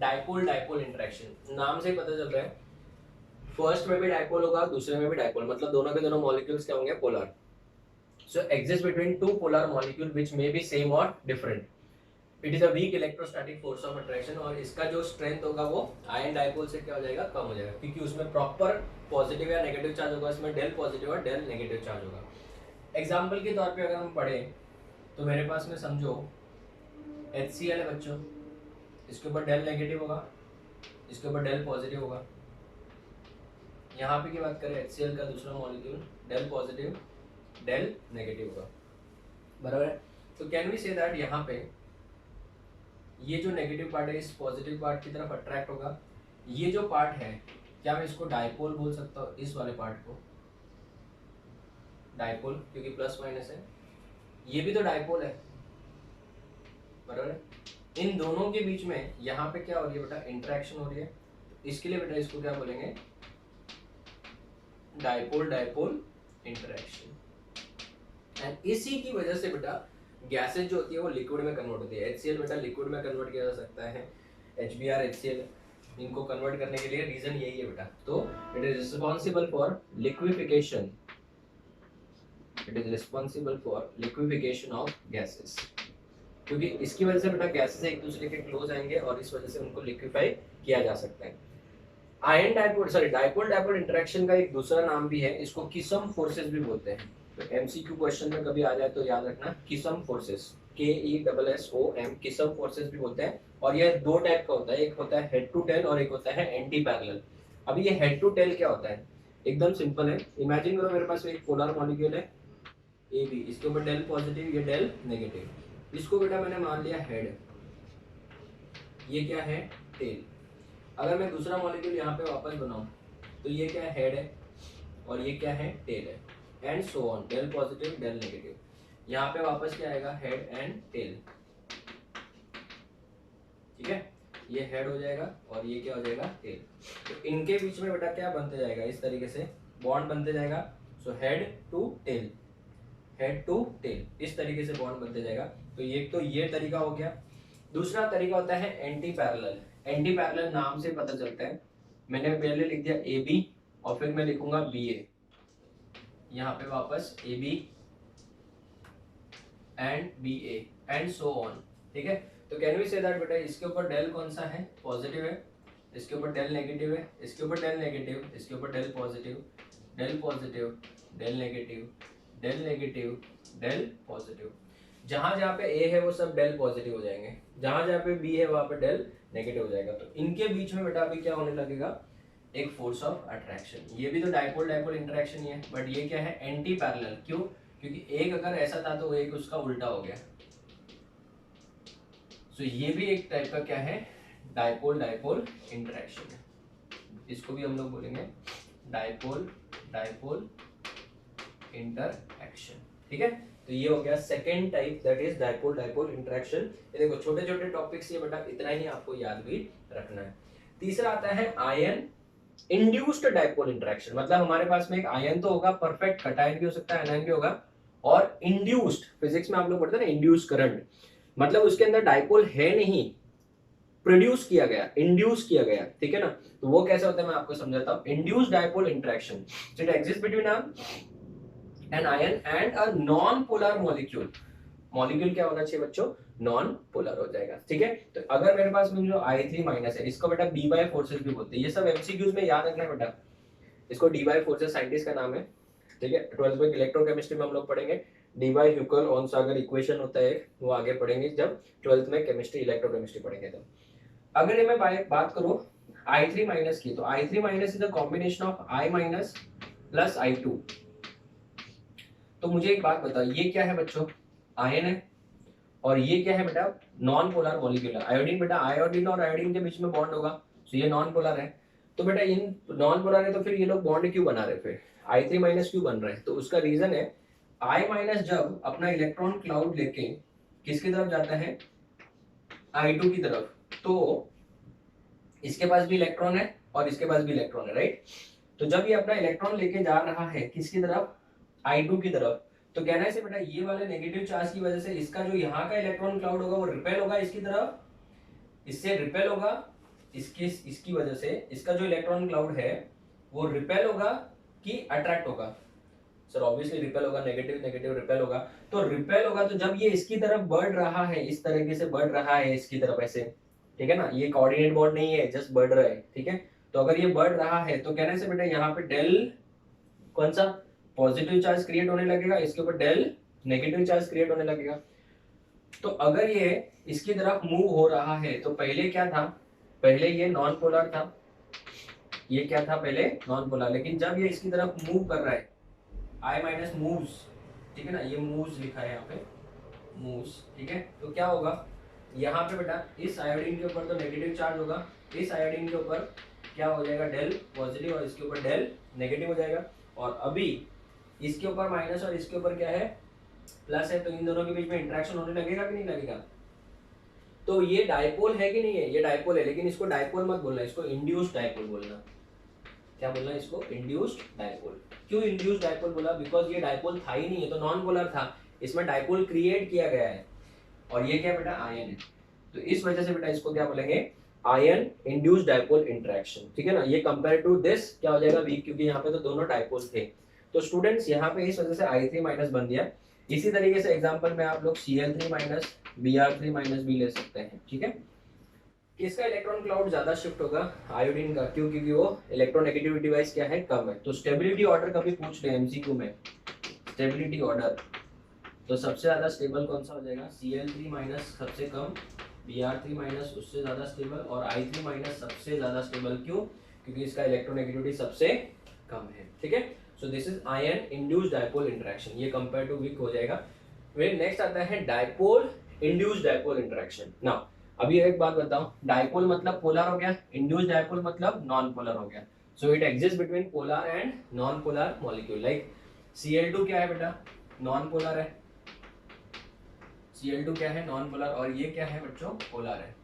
डाइपोल डाइपोल इंटरेक्शन। नाम से ही पता चल रहा है, फर्स्ट में भी डाइपोल होगा, दूसरे में भी डाइपोल, मतलब दोनों के दोनों मॉलिक्यूल्स क्या होंगे, polar. So exist between two polar molecule which may be same और different. It is a weak electrostatic force of attraction, और इसका जो स्ट्रेंथ होगा वो आयन डाइपोल से क्या हो जाएगा, कम हो जाएगा, क्योंकि उसमें प्रॉपर पॉजिटिव या नेगेटिव चार्ज होगा, इसमें डेल पॉजिटिव और डेल नेगेटिव चार्ज होगा। एग्जाम्पल के तौर पे अगर हम पढ़े तो मेरे पास में समझो HCl है बच्चों, इसके ऊपर डेल नेगेटिव होगा, इसके ऊपर डेल पॉजिटिव होगा। यहाँ पे की बात करें HCl का दूसरा molecule, del positive del negative होगा, बराबर है। तो कैन वी से दैट यहाँ पे ये जो नेगेटिव पार्ट है इस पॉजिटिव पार्ट की तरफ अट्रैक्ट होगा। ये जो पार्ट है, क्या मैं इसको डाइपोल बोल सकता हूँ, इस वाले पार्ट को डाइपोल, क्योंकि प्लस माइनस है, ये भी तो डाइपोल है, बराबर है। इन दोनों के बीच में यहाँ पे क्या हो रही है बेटा, इंटरेक्शन हो रही है, इसके लिए बेटा इसको क्या बोलेंगे, डाइपोल डाइपोल इंटरेक्शन। एंड इसी की वजह से बेटा गैसेज जो होती है वो लिक्विड में कन्वर्ट होती है। HCl बेटा लिक्विड में कन्वर्ट किया जा सकता है, HBr HCl, इनको कन्वर्ट करने के लिए रीजन यही है बेटा। तो it is responsible for liquefaction, it is responsible for liquefaction of gases, क्योंकि इसकी वजह से बेटा गैसेस एक दूसरे के क्लोज आएंगे और इस वजह से उनको लिक्विफाई किया जा सकता है। Ion dipole dipole dipole interaction का एक दूसरा नाम भी है, इसको किसम फोर्सेस भी बोलते हैं। तो MCQ क्वेश्चन में कभी आ जाए तो याद रखना, किसम फोर्सेस, KESSOM, किसम फोर्सेस भी बोलते हैं। और ये दो टाइप का होता है, एक होता है हेड टू टेल और एक होता है एंटी पैरेलल। अभी ये हेड टू टेल क्या होता है, एकदम सिंपल है। इमेजिन करो मेरे पास एक पोलर मॉलिक्यूल है AB, इसके ऊपर डेल पॉजिटिव, ये डेल नेगेटिव। इसको बेटा मैंने मान लिया हेड, ये क्या है, टेल। अगर मैं दूसरा मॉलिक्यूल यहाँ पे वापस बनाऊं तो ये क्या है, हेड है, और ये क्या है, टेल है, and so on, del positive del negative. यहाँ पे वापस क्या आएगा, हेड एंड टेल, ठीक है, ये हेड हो जाएगा और ये क्या हो जाएगा, टेल। तो इनके बीच में बेटा क्या बनते जाएगा, इस तरीके से बॉन्ड बनते जाएगा। So head to tail, head to tail, इस तरीके से बॉन्ड बनते जाएगा। तो ये तरीका हो गया। दूसरा तरीका होता है एंटी पैरेलल। एंटी पैरेलल नाम से पता चलता है, मैंने पहले लिख दिया AB और फिर मैं लिखूंगा BA, यहाँ पे वापस AB and BA and so on, ठीक है। तो कैन वी से दैट बेटा इसके ऊपर डेल कौन सा है, पॉजिटिव है, इसके ऊपर डेल नेगेटिव है, इसके ऊपर डेल नेगेटिव, इसके ऊपर del positive, del positive del negative, del negative del positive. जहां जहां पे A है वो सब डेल पॉजिटिव हो जाएंगे, जहां जहां पे B है वहां पे डेल नेगेटिव हो जाएगा। तो इनके बीच में बेटा अभी क्या होने लगेगा, एक फोर्स ऑफ अट्रैक्शन। ये भी तो डाइपोल डाइपोल इंटरेक्शन ही है, बट ये क्या है, एंटी पैरेलल। क्यों, क्योंकि एक अगर ऐसा था तो एक उसका उल्टा हो गया। सो ये भी एक टाइप का क्या है, डाइपोल डाइपोल इंटरेक्शन है। इसको भी हम लोग बोलेंगे डाइपोल डाइपोल इंटरएक्शन, ठीक है। तो ये हो गया second type, that is dipole dipole interaction. ये देखो छोटे छोटे टॉपिक्स, ये बेटा इतना ही आपको याद भी रखना है। तीसरा आता है आयन इंड्यूस्ड डाइपोल इंटरेक्शन, मतलब हमारे पास में एक आयन तो होगा परफेक्ट, कटायन भी हो सकता है, एनायन भी होगा, और इंड्यूस्ड, फिजिक्स में आप लोग पढ़ते हैं ना इंड्यूस करंट, मतलब उसके अंदर डाइपोल है नहीं, प्रोड्यूस किया गया, इंड्यूस किया गया, ठीक है ना। तो वो कैसे होता है मैं आपको समझाता हूं। Induce dipole interaction, it exist between an ion and a non polar molecule. Molecule क्या होना चाहिए बच्चों, नॉन पोलर हो जाएगा, ठीक है। तो अगर मेरे पास में जो I3 माइनस है, इसको बेटा डी बाय फोर्सेस भी बोलते हैं, ये सब एमसीक्यूज में याद रखना है बेटा। इसको डी बाय फोर्सेस साइंटिस्ट का नाम है, ठीक है। 12th में इलेक्ट्रोकेमिस्ट्री में हम लोग पढ़ेंगे, डी बाय ह्यूकल ऑन-सागर इक्वेशन होता है, वो आगे पढ़ेंगे जब 12th में केमिस्ट्री इलेक्ट्रोकेमिस्ट्री पढ़ेंगे। तो अगर ये मैं बात करूं I3 माइनस की, तो I3 minus is a combination of I minus plus I2। तो मुझे एक बात बताओ, ये क्या है बच्चों, आयन है, और ये क्या है बेटा, नॉन पोलर मॉलिक्यूल है। आयोडीन बेटा, आयोडीन और आयोडीन के बीच में बॉन्ड होगा, तो ये नॉन पोलर है। तो बेटा इन नॉन पोलर है तो फिर ये लोग बॉन्ड क्यों बना रहे, फिर I3 माइनस क्यों बन रहे हैं, तो उसका रीजन है I माइनस जब अपना इलेक्ट्रॉन क्लाउड लेके किसकी तरफ जाता है, I2 की तरफ, तो इसके पास भी इलेक्ट्रॉन है और इसके पास भी इलेक्ट्रॉन है, राइट। तो जब ये अपना इलेक्ट्रॉन लेके जा रहा है किसकी तरफ, I2 की तरफ, तो कहना है बेटा ये वाले नेगेटिव चार्ज की वजह से इसका जो यहाँ का इलेक्ट्रॉन क्लाउड होगा वो रिपेल होगा इसकी तरफ, इससे रिपेल होगा, इसकी वजह से इसका जो इलेक्ट्रॉन क्लाउड है वो रिपेल होगा कि अट्रैक्ट होगा, सर ऑब्वियसली रिपेल होगा, नेगेटिव नेगेटिव रिपेल होगा। तो रिपेल होगा, तो जब ये इसकी तरफ बढ़ रहा है, इस तरीके से बढ़ रहा है इसकी तरफ ऐसे, ठीक है ना, ये कोऑर्डिनेट बॉन्ड नहीं है, जस्ट बढ़ रहा है, ठीक है। तो अगर ये बढ़ रहा है तो कहने से बेटा यहाँ पे डेल कौन सा पॉजिटिव चार्ज क्रिएट होने लगेगा, इसके ऊपर डेल नेगेटिव चार्ज क्रिएट होने लगेगा। तो अगर ये इसकी तरफ मूव हो रहा है तो पहले क्या था, पहले ये नॉन पोलर था, ये क्या था पहले नॉन पोलर, लेकिन जब ये इसकी तरफ मूव कर रहा है, I माइनस मूव्स, ठीक है ना, ये मूव्स लिखा है यहाँ पे, मूव्स, ठीक है। तो क्या होगा यहाँ पे बेटा, इस आयोडीन के ऊपर तो नेगेटिव चार्ज होगा, इस आयोडीन के ऊपर क्या हो जाएगा, डेल पॉजिटिव, और इसके ऊपर डेल नेगेटिव हो जाएगा। और अभी इसके ऊपर माइनस और इसके ऊपर क्या है, प्लस है, तो इन दोनों के बीच में इंटरेक्शन होने लगेगा कि नहीं लगेगा। तो ये डाइपोल है कि नहीं है, ये डाइपोल है, लेकिन इसको डाइपोल मत बोलना, इसको इंड्यूस्ड डाइपोल बोलना। क्या बोलना है इसको, इंड्यूस्ड डाइपोल। क्यों इंड्यूस्ड डाइपोल बोला, बिकॉज ये डाइपोल था ही नहीं, है तो नॉन पोलर था, इसमें डाइपोल क्रिएट किया गया है, और ये क्या बेटा आयन है, तो इस वजह से बेटा इसको क्या बोलेंगे, आयन इंड्यूस्ड डाइपोल इंटरेक्शन, ठीक है ना। ये कंपेयर टू दिस क्या हो जाएगा, वीक, क्योंकि यहाँ पे तो दोनों डाइपोल थे। तो स्टूडेंट्स यहाँ पे इस वजह से I3 माइनस बन दिया। इसी तरीके से एग्जांपल में आप लोग Cl3 माइनस Br3 माइनस भी ले सकते हैं, ठीक है। किसका इलेक्ट्रॉन क्लाउड ज्यादा शिफ्ट होगा, आयोडीन का, क्यों, क्योंकि वो इलेक्ट्रोनेगेटिविटी वाइज क्या है, कम है। तो स्टेबिलिटी ऑर्डर कभी पूछ रहे एमसीक्यू में, स्टेबिलिटी ऑर्डर, तो सबसे ज्यादा स्टेबल कौन सा हो जाएगा, Cl3 माइनस सबसे कम, Br3 माइनस उससे ज्यादा स्टेबल, और I3 माइनस सबसे ज्यादा स्टेबल। क्यों, क्योंकि इसका इलेक्ट्रोनेगेटिविटी सबसे कम है, ठीक है। सो this is ion induced dipole interaction, ये कंपेयर टू वीक हो जाएगा। फिर नेक्स्ट आता है dipole induced dipole interaction. Now अभी एक बात बताओ, डाइपोल मतलब पोलर हो गया, इंड्यूस्ड डाइपोल मतलब नॉन पोलर हो गया। So it exist between polar and non polar molecule. Like Cl2 क्या है बेटा, नॉन पोलर है, Cl2 क्या है, नॉन पोलर, और ये क्या है बच्चों, पोलर है।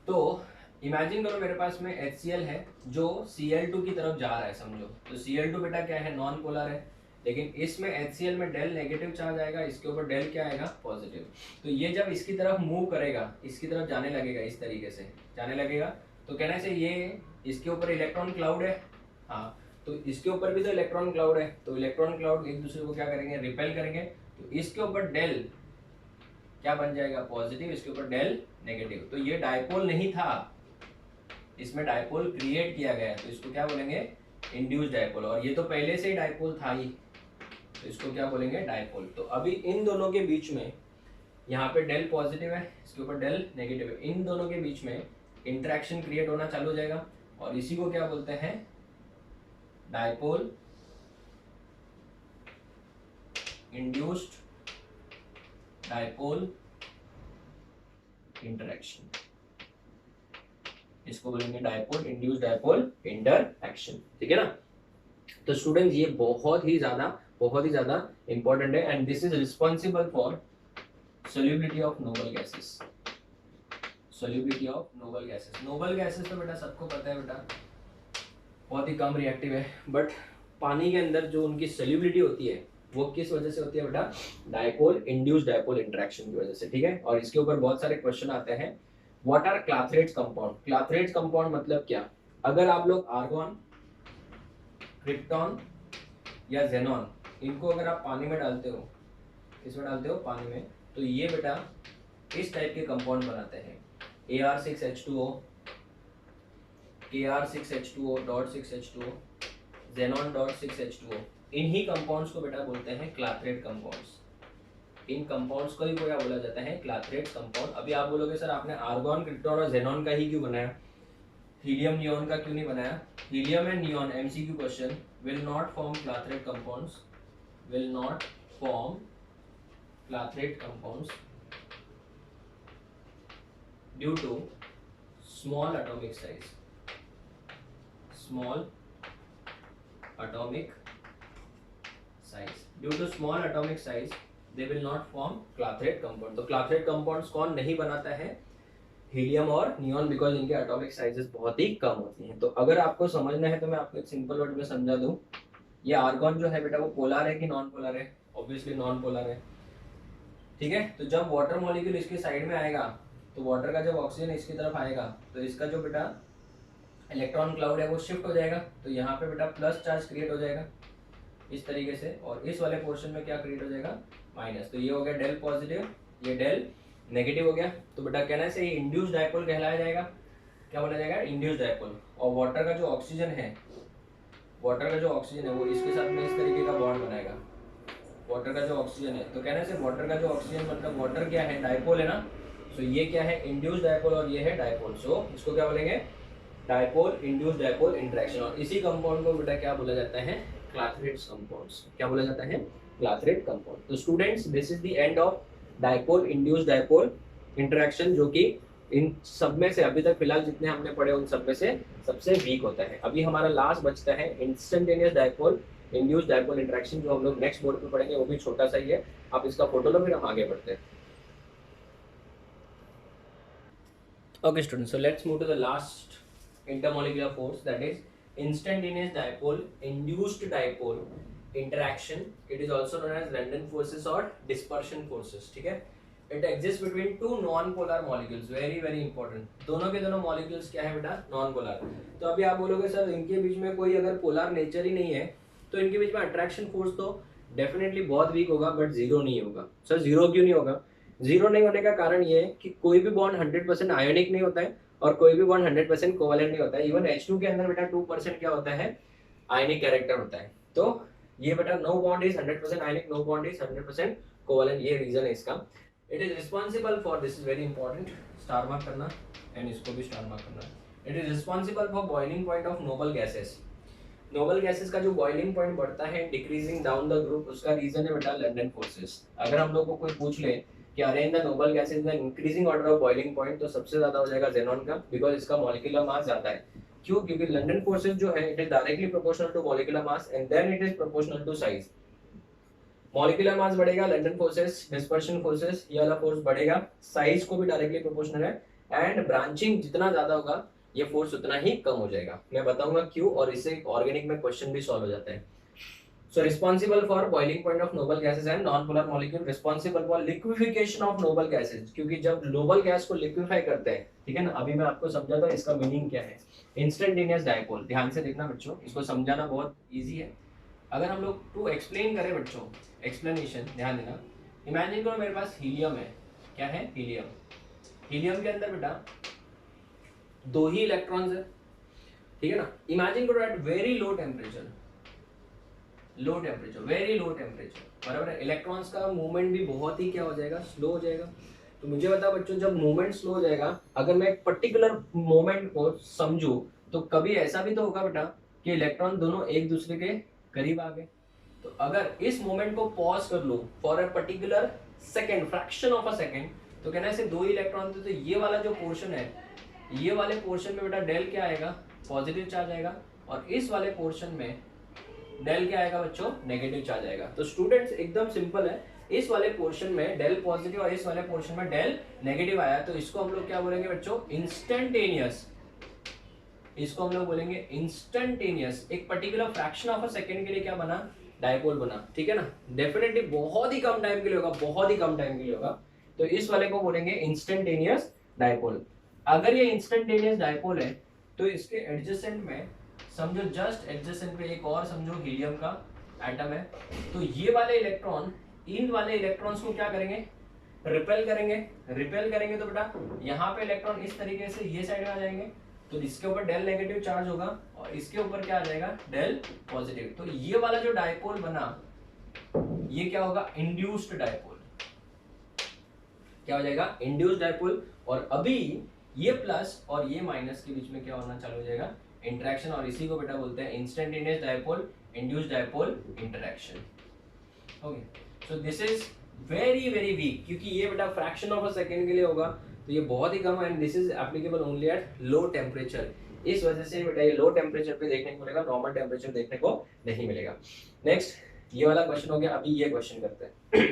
तो इमेजिन करो मेरे पास में HCl है जो Cl2 की तरफ जा रहा है, समझो। तो Cl2 बेटा क्या है, नॉन पोलर है, लेकिन इसमें HCl में डेल नेगेटिव चार्ज आएगा, इसके ऊपर डेल क्या आएगा, पॉजिटिव। तो ये जब इसकी तरफ मूव करेगा, इसकी तरफ जाने लगेगा, इस तरीके से जाने लगेगा, तो कहने से ये इसके ऊपर इलेक्ट्रॉन क्लाउड है, हाँ, तो इसके ऊपर भी तो इलेक्ट्रॉन क्लाउड है, तो इलेक्ट्रॉन क्लाउड एक दूसरे को क्या करेंगे, रिपेल करेंगे। तो इसके ऊपर डेल क्या बन जाएगा, पॉजिटिव, इसके ऊपर डेल नेगेटिव। तो ये डाइपोल नहीं था, इसमें डाइपोल क्रिएट किया गया है, तो इसको क्या बोलेंगे, इंड्यूस्ड डाइपोल। और ये तो पहले से ही डाइपोल था ही, तो इसको क्या बोलेंगे, डाइपोल। तो अभी इन दोनों के बीच में, यहाँ पे डेल पॉजिटिव है, इसके ऊपर डेल नेगेटिव है, इन दोनों के बीच में इंटरेक्शन क्रिएट होना चालू हो जाएगा, और इसी को क्या बोलते हैं, डाइपोल इंड्यूस्ड डाइपोल इंटरेक्शन, इसको बोलेंगे डाइपोल इंड्यूस्ड डाइपोल इंटरएक्शन, ठीक है ना। तो स्टूडेंट्स ये बहुत ही ज्यादा इंपॉर्टेंट है, and this is responsible for solubility of noble gases. Solubility of noble gases, noble gases तो बेटा सबको पता है बेटा, बहुत ही कम रिएक्टिव है, बट पानी के अंदर जो उनकी सोल्यूबिलिटी होती है वो किस वजह से होती है बेटा? डायपोल इंड्यूस्ड डायपोल इंटरेक्शन की वजह से, ठीक है। और इसके ऊपर बहुत सारे क्वेश्चन आते हैं। What are clathrates compound? Clathrates compound मतलब क्या? अगर आप लोग आर्गन, क्रिप्टॉन या जेनॉन, इनको अगर आप पानी में डालते हो, इसमें डालते हो पानी में, तो ये बेटा इस टाइप के कंपाउंड बनाते हैं। Ar6H2O, Ar6H2O.6H2O, Xenon.6H2O, इन्हीं कंपाउंड्स को बेटा बोलते हैं क्लाथरेट कंपाउंड्स। इन कंपाउंड्स को ही क्या बोला जाता है? क्लाथरेट कंपाउंड। अभी आप बोलोगे सर आपने आर्गन, क्रिप्टॉन और जेनॉन का ही क्यों बनाया, हीलियम नियॉन का क्यों नहीं बनाया? Helium and neon, MCQ question, will not form clathrate compounds, will not form clathrate compounds due to small atomic size, small atomic size, due to small atomic size they will not form clathrate compound। तो क्लाथरेट compounds कौन नहीं बनाता है? Helium और neon, because इनके atomic sizes बहुत ही कम होती हैं। तो अगर आपको समझना है तो मैं आपको एक सिंपल वर्ड में समझा दूं। ये आर्गन जो है बेटा वो पोलर है कि नॉन पोलर है? ऑब्वियसली नॉन पोलर है, ठीक है। तो जब वाटर मॉलिक्यूल इसके साइड में आएगा, तो वाटर का जब ऑक्सीजन इसकी तरफ आएगा, तो इसका जो बेटा इलेक्ट्रॉन क्लाउड है वो शिफ्ट हो जाएगा। तो यहाँ पे बेटा प्लस चार्ज क्रिएट हो जाएगा इस तरीके से, और इस वाले पोर्शन में क्या क्रिएट हो जाएगा? माइनस। तो ये हो गया डेल पॉजिटिव, ये डेल नेगेटिव हो गया। तो बेटा कहना से ये इंड्यूस्ड डायपोल कहलाया जाएगा। क्या बोला जाएगा? Induced dipole. और वाटर का जो ऑक्सीजन है, वाटर का जो ऑक्सीजन है वो इसके साथ में इस तरीके का बॉन्ड बनाएगा। वाटर का जो ऑक्सीजन है, तो कहने से वाटर का जो ऑक्सीजन मतलब वाटर क्या है? डायपोल है ना। तो ये क्या है? इंड्यूस्ड डायपोल, और ये है डायपोल। सो इसको क्या बोलेंगे? Dipole induced dipole interaction. और इसी कंपाउंड को बेटा क्या बोला जाता है? क्लाथरेट्स कंपाउंड्स। क्या बोला जाता है? क्लाथरेट कंपाउंड। तो students this is the end of dipole induced dipole interaction, जो कि इन सब में से अभी तक फिलहाल जितने हमने पढ़े उन सब में से सबसे वीक होता है। अभी हमारा लास्ट बचता है instantaneous dipole induced dipole interaction, जो हम लोग नेक्स्ट बोर्ड पे पढ़ेंगे। वो भी छोटा सा ही है, आप इसका फोटो लो फिर हम आगे बढ़ते हैं। Okay students, so let's move to the last intermolecular force, that is instantaneous dipole induced dipole interaction. It is also known as London forces or dispersion forces, ठीक है। It exists between two non-polar molecules, very very important। दोनों के दोनों molecules क्या है बेटा? non-polar। तो अभी आप बोलोगे सर इनके बीच में कोई अगर polar nature ही नहीं है, तो इनके बीच में attraction force तो definitely बहुत weak होगा, but जीरो नहीं होगा। सर जीरो क्यों नहीं होगा? जीरो नहीं होने का कारण ये है कि कोई भी बॉन्ड 100% आयोनिक नहीं होता है और कोई भी बॉन्ड 100% कोवैलेंट नहीं होता है। इवन H2 के अंदर बेटा 2% क्या होता है? आयनिक कैरेक्टर होता है। तो ये बेटा no bond is 100% ionic, no bond is 100% covalent, ये रीजन है इसका। It is responsible for, this is very important, star mark करना एंड इसको भी स्टार मार्क करना। It is responsible for boiling point of noble gases. Noble gases का जो boiling point बढ़ता है डिक्रीजिंग डाउन द ग्रुप, उसका रीजन है बेटा लंडन फोर्सेस। अगर हम लोग को कोई पूछ ले कि अरे इन द नोबल गैसेस में increasing order of boiling point, तो सबसे ज्यादा हो जाएगा जेनॉन का, बिकॉज इसका मॉलिक्यूलर मास ज्यादा है। क्यों? क्योंकि लंडन फोर्सेस जो है it is directly proportional to molecular mass and then it is proportional to size. Molecular mass बढ़ेगा, लंडन फोर्सेस, डिस्पर्शन फोर्सेस, ये वाला फोर्स बढ़ेगा, साइज को भी डायरेक्टली प्रोपोर्शनल है, एंड ब्रांचिंग जितना ज्यादा होगा ये फोर्स उतना ही कम हो जाएगा। मैं बताऊंगा क्यों, और इससे ऑर्गेनिक में क्वेश्चन भी सॉल्व हो जाता है। So responsible for boiling point of noble gases and non-polar molecule, responsible for liquefaction of noble gases, क्योंकि जब noble gas को liquefy करते हैं, ठीक है ना, अभी मैं आपको समझाता हूँ इसका मीनिंग क्या है। इंस्टेंटेनियस डायपोल, ध्यान से देखना बच्चों, इसको समझाना बहुत इजी है। अगर हम लोग टू एक्सप्लेन करें बच्चों, एक्सप्लेनेशन ध्यान देना। इमेजिन करो मेरे पास हीलियम है, क्या है? हीलियम। हीलियम के अंदर बेटा दो ही इलेक्ट्रॉन्स है, ठीक है ना। इमेजिन करो at very low temperature, low temperature, very low temperature, बराबर है। इलेक्ट्रॉन्स का मूवमेंट भी बहुत ही क्या हो जाएगा? स्लो हो जाएगा। तो मुझे बता बच्चों, जब मूवमेंट स्लो हो जाएगा, अगर मैं एक पर्टिकुलर मोमेंट को समझूं, तो कभी ऐसा भी तो होगा बेटा कि इलेक्ट्रॉन दोनों एक दूसरे के करीब आ गए। तो अगर इस मोमेंट को पॉज कर लो for a particular second, fraction of a second, तो कहना है दो इलेक्ट्रॉन थे, तो ये वाला जो पोर्शन है, ये वाले पोर्शन में बेटा डेल क्या आएगा? पॉजिटिव चार्ज आएगा, और इस वाले पोर्शन में डेल क्या आएगा बच्चों? नेगेटिव चार्ज आएगा। तो स्टूडेंट्स एकदम सिंपल है, इस वाले पोर्शन में डेल पॉजिटिव और इस वाले पोर्शन में डेल नेगेटिव आया, तो इसको हम लोग क्या बोलेंगे बच्चों? इंस्टेंटेनियस। इसको हम लोग बोलेंगे इंस्टेंटेनियस। एक particular fraction of a second के लिए क्या बना? डायपोल बना, ठीक है ना, डेफिनेटली बहुत ही कम टाइम के लिए होगा, बहुत ही कम टाइम के लिए होगा, तो इस वाले को बोलेंगे इंस्टेंटेनियस डायपोल। अगर ये इंस्टेंटेनियस डायपोल है तो इसके एडजेसेंट में समझो, जस्ट एडजेसेंट पे एक और समझो हीलियम का एटम है, तो ये वाले इलेक्ट्रॉन इन वाले इलेक्ट्रॉन्स को क्या करेंगे, रिपेल करेंगे। रिपेल करेंगे तो बेटा यहाँ पे इलेक्ट्रॉन इस तरीके से ये साइड में आ जाएंगे, तो इसके ऊपर डेल नेगेटिव चार्ज होगा और इसके ऊपर क्या आ जाएगा, डेल पॉजिटिव। तो ये वाला जो डायपोल बना ये क्या होगा, इंड्यूस्ड डायपोल। क्या हो जाएगा, इंड्यूस्ड डायपोल। और अभी ये प्लस और ये माइनस के बीच में क्या होना चालू हो जाएगा, इंटरेक्शन, और इसी को बेटा बोलते हैं instantaneous dipole, induced dipole interaction. Okay, so this is very very weak, क्योंकि ये बेटा फ्रैक्शन ऑफ अ सेकंड के लिए होगा, तो ये बहुत ही कम है, and this is applicable only at low temperature. इस वजह से बेटा ये लो टेम्परेचर पे देखने को मिलेगा, नॉर्मल टेम्परेचर देखने को नहीं मिलेगा। नेक्स्ट ये वाला क्वेश्चन हो गया, अभी ये क्वेश्चन करते हैं।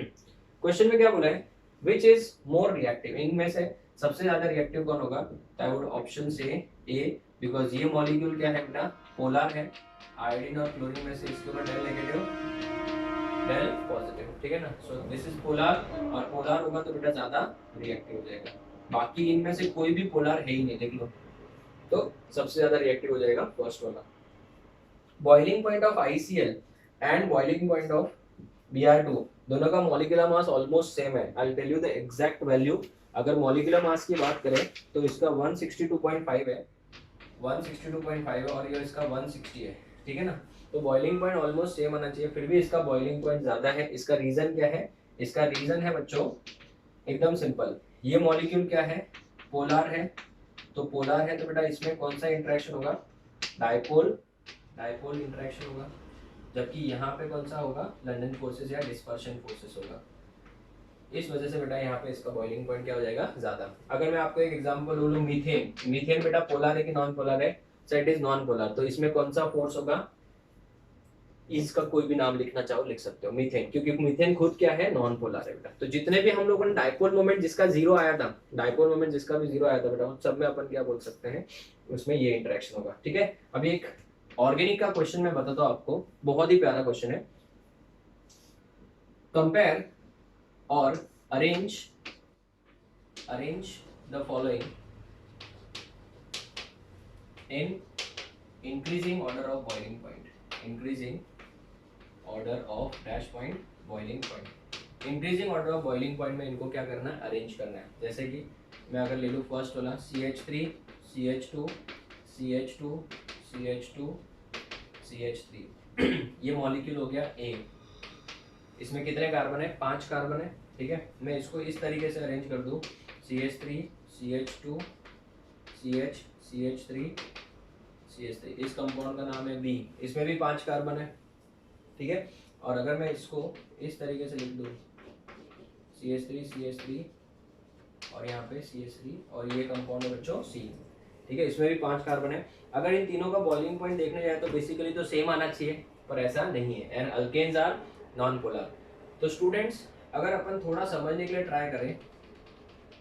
क्वेश्चन में क्या बोला है, विच इज मोर रिएक्टिव, इनमें से सबसे ज्यादा रिएक्टिव कौन होगा, तो आई वुड ऑप्शन से ए, बिकॉज ये मॉलिक्यूल क्या है बेटा, पोलर है, आयोडीन और क्लोरीन में से इसके ऊपर डेल नेगेटिव डेल पॉजिटिव, ठीक है ना, सो दिस इज पोलर, और पोलर होगा तो बेटा ज्यादा रिएक्टिव हो जाएगा। बाकी इनमें से कोई भी पोलर है ही नहीं, देख लो, तो सबसे ज्यादा रिएक्टिव हो जाएगा फर्स्ट वाला। Boiling point of ICl and boiling point of Br2, दोनों का मॉलिक्यूलर मास ऑलमोस्ट सेम है। I will tell you the exact value. अगर मॉलिक्यूलर मास की बात करें तो इसका 162.5 है, 162.5 है, और ये इसका 160 है, ठीक है ना, तो बॉइलिंग पॉइंट ऑलमोस्ट सेम आना चाहिए, फिर भी इसका बॉइलिंग पॉइंट ज्यादा है। इसका रीजन क्या है, इसका रीजन है बच्चों एकदम सिंपल, ये मॉलिक्यूल क्या है, पोलर है, तो पोलर है तो बेटा इसमें कौन सा इंटरेक्शन होगा, डायपोल, डायपोल इंटरेक्शन होगा, जबकि यहाँ पे कौन सा होगा, लंडन फोर्सेस या डिस्पर्शन फोर्सेस होगा। इस वजह से बेटा यहाँ पे इसका बॉइलिंग पॉइंट क्या हो जाएगा, ज्यादा। अगर मैं आपको एक एग्जांपल बोलूं, मीथेन, मीथेन बेटा पोलर है कि नॉन पोलर है, so it is non polar, तो इसमें कौन सा फोर्स होगा, इसका कोई भी नाम लिखना चाहो लिख सकते हो, मीथेन, क्योंकि मीथेन खुद क्या है, नॉन पोलर है बेटा। तो जितने भी हम लोगों ने डायपोल मोमेंट जिसका जीरो आया था, डायपोल मोमेंट जिसका भी जीरो आया था बेटा, सब में अपन क्या बोल सकते हैं, उसमें ये इंटरेक्शन होगा, ठीक है। अभी एक ऑर्गेनिक का क्वेश्चन मैं बताता हूँ आपको, बहुत ही प्यारा क्वेश्चन है। कंपेयर और arrange the following in increasing order of boiling point, increasing order of dash point boiling point. Increasing order of boiling point में इनको क्या करना है, अरेंज करना है। जैसे कि मैं अगर ले लूँ फर्स्ट वाला CH3 CH2 CH2 CH2 CH3 ये मॉलिक्यूल हो गया A, इसमें कितने कार्बन है, 5 कार्बन है, ठीक है। मैं इसको इस तरीके से अरेंज कर दूं, CH3 CH2 CH CH3 CH3, इस कंपाउंड का नाम है B, इसमें भी 5 कार्बन है, ठीक है। और अगर मैं इसको इस तरीके से लिख दूं, CH3 CH3 और यहाँ पे CH3, और ये कंपाउंड है बच्चों C, ठीक है, इसमें भी 5 कार्बन है। अगर इन तीनों का बॉइलिंग पॉइंट देखने जाए तो बेसिकली तो सेम आना चाहिए, पर ऐसा नहीं है, and alkanes are non polar. तो स्टूडेंट्स अगर अपन थोड़ा समझने के लिए ट्राई करें,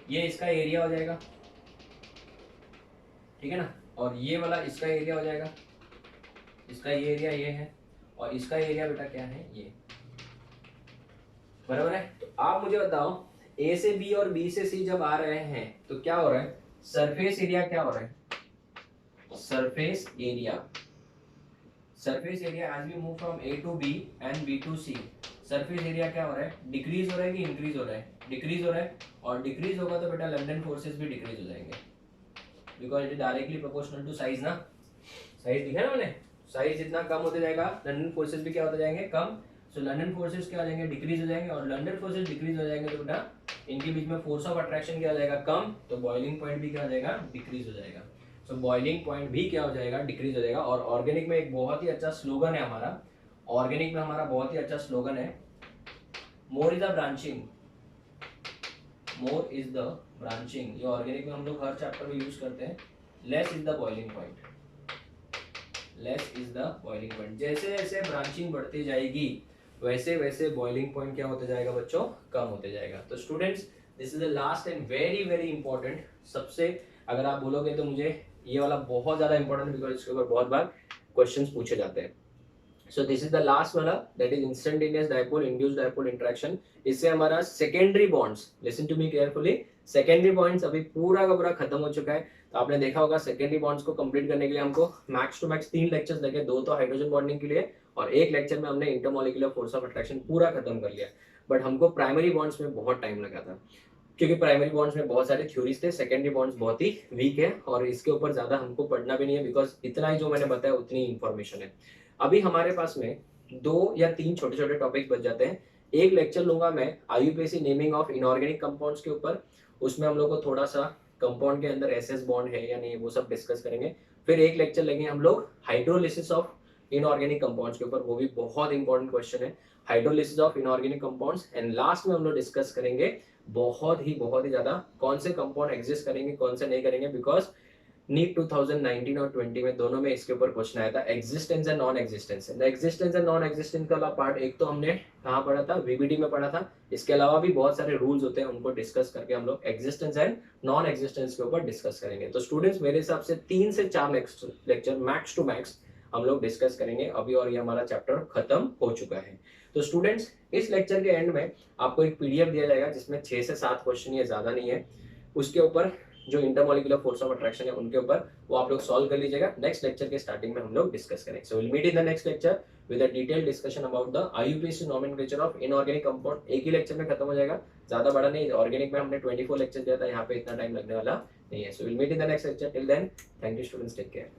ये इसका एरिया हो जाएगा, ठीक है ना, और ये वाला इसका एरिया हो जाएगा, इसका ये एरिया ये है, और इसका एरिया बेटा क्या है, ये, बराबर है। तो आप मुझे बताओ A से B और B से C जब आ रहे हैं तो क्या हो रहा है, सरफेस एरिया क्या हो रहा है, surface area, surface area as we move from A to B and B to C, surface area क्या हो रहा है, डिक्रीज हो रहा है कि इंक्रीज हो रहा है, डिक्रीज हो रहा है, और डिक्रीज होगा तो बेटा लंडन फोर्सेस भी डिक्रीज हो जाएंगे, because it is directly proportional to size ना, साइज दिखा ना मैंने, साइज जितना कम होते जाएगा लंडन फोर्सेस भी क्या होते जाएंगे, कम, सो लंडन फोर्सेस क्या हो जाएंगे, डिक्रीज हो जाएंगे, और लंडन फोर्सेस डिक्रीज हो जाएंगे तो बेटा इनके बीच में फोर्स ऑफ अट्रैक्शन क्या हो जाएगा, कम, तो बॉइलिंग पॉइंट भी क्या हो जाएगा, डिक्रीज हो जाएगा। सो बॉइलिंग पॉइंट भी क्या हो जाएगा, डिक्रीज हो जाएगा। और ऑर्गेनिक में एक बहुत ही अच्छा स्लोगन है हमारा, ऑर्गेनिक में हमारा बहुत ही अच्छा स्लोगन है, more is the branching, more is the branching, ये ऑर्गेनिक में हम लोग हर चैप्टर में यूज करते हैं। Less is the boiling point, less is the boiling point, जैसे जैसे ब्रांचिंग बढ़ती जाएगी वैसे वैसे बॉइलिंग पॉइंट क्या होते जाएगा बच्चों, कम होते जाएगा। तो students this is the last and very very important, सबसे अगर आप बोलोगे तो मुझे ये वाला बहुत ज्यादा इंपॉर्टेंट, बिकॉज इसके ऊपर बहुत बार क्वेश्चंस पूछे जाते हैं। So this is the last वाला, that is instantaneous dipole induced dipole interaction. इससे हमारा secondary bonds, listen to me carefully, secondary bonds अभी पूरा का पूरा खत्म हो चुका है। तो आपने देखा होगा सेकेंडरी बॉन्ड्स को कंप्लीट करने के लिए हमको मैक्स टू मैक्स 3 लेक्चर्स लगे, 2 तो हाइड्रोजन बॉन्डिंग के लिए और 1 लेक्चर में हमने इंटरमोलिकुलर फोर्स ऑफ अट्रैक्शन पूरा खत्म कर लिया। बट हमको प्राइमरी बॉन्ड्स में बहुत टाइम लगा था, क्योंकि प्राइमरी बॉन्ड्स में बहुत सारे थ्योरीज थे, सेकेंडरी बॉन्ड्स बहुत ही वीक है और इसके ऊपर ज्यादा हमको पढ़ना भी नहीं है, बिकॉज इतना ही जो मैंने बताया उतनी इंफॉर्मेशन है। अभी हमारे पास में 2 या 3 छोटे छोटे टॉपिक बच जाते हैं। एक लेक्चर लूंगा मैं IUPAC naming of inorganic compounds के ऊपर, उसमें हम लोग को थोड़ा सा कंपाउंड के अंदर एसएस बॉन्ड है या नहीं वो सब डिस्कस करेंगे। फिर एक लेक्चर लेंगे हम लोग हाइड्रोलिसिस ऑफ इनऑर्गेनिक कंपाउंड्स के ऊपर, वो भी बहुत इंपॉर्टेंट क्वेश्चन है, hydrolysis of inorganic compounds. And last में हम लोग डिस्कस करेंगे बहुत ही ज्यादा कौन से कंपाउंड एग्जिस्ट करेंगे कौन से नहीं करेंगे, बिकॉज नीट 2019 और 20 में दोनों में इसके ऊपर क्वेश्चन आया था, existence and non existence. Existence and non existence वाला पार्ट एक तो हमने कहाँ पढ़ा था, वीबीडी में पढ़ा था। इसके अलावा भी बहुत सारे रूल्स होते हैं, उनको डिस्कस करके हम लोग एग्जिस्टेंस एंड नॉन एग्जिस्टेंस के ऊपर डिस्कस करेंगे। तो स्टूडेंट्स मेरे हिसाब से 3 से 4 लेक्चर मैक्स टू मैक्स हम लोग डिस्कस करेंगे अभी, और ये हमारा चैप्टर खत्म हो चुका है। तो स्टूडेंट्स इस लेक्चर के एंड में आपको एक पीडीएफ दिया जाएगा जिसमें 6 से 7 क्वेश्चन, ये ज्यादा नहीं है, उसके ऊपर जो इंटरमोलिकुलर फोर्स ऑफ अट्रैक्शन है उनके ऊपर वो आप लोग सॉल्व कर लीजिएगा। नेक्स्ट लेक्चर के स्टार्टिंग में हम लोग डिस्कस करेंगे। So will meet in the next lecture with a detailed discussion about the IUPAC nomenclature of inorganic compound. एक ही लेक्चर में खत्म हो जाएगा, ज्यादा बड़ा नहीं। ऑर्गेनिक में हमने 24 लेक्चर दिया था, यहाँ पे इतना टाइम लगने वाला नहीं है। So will meet in the next lecture, till then thank you students, take care.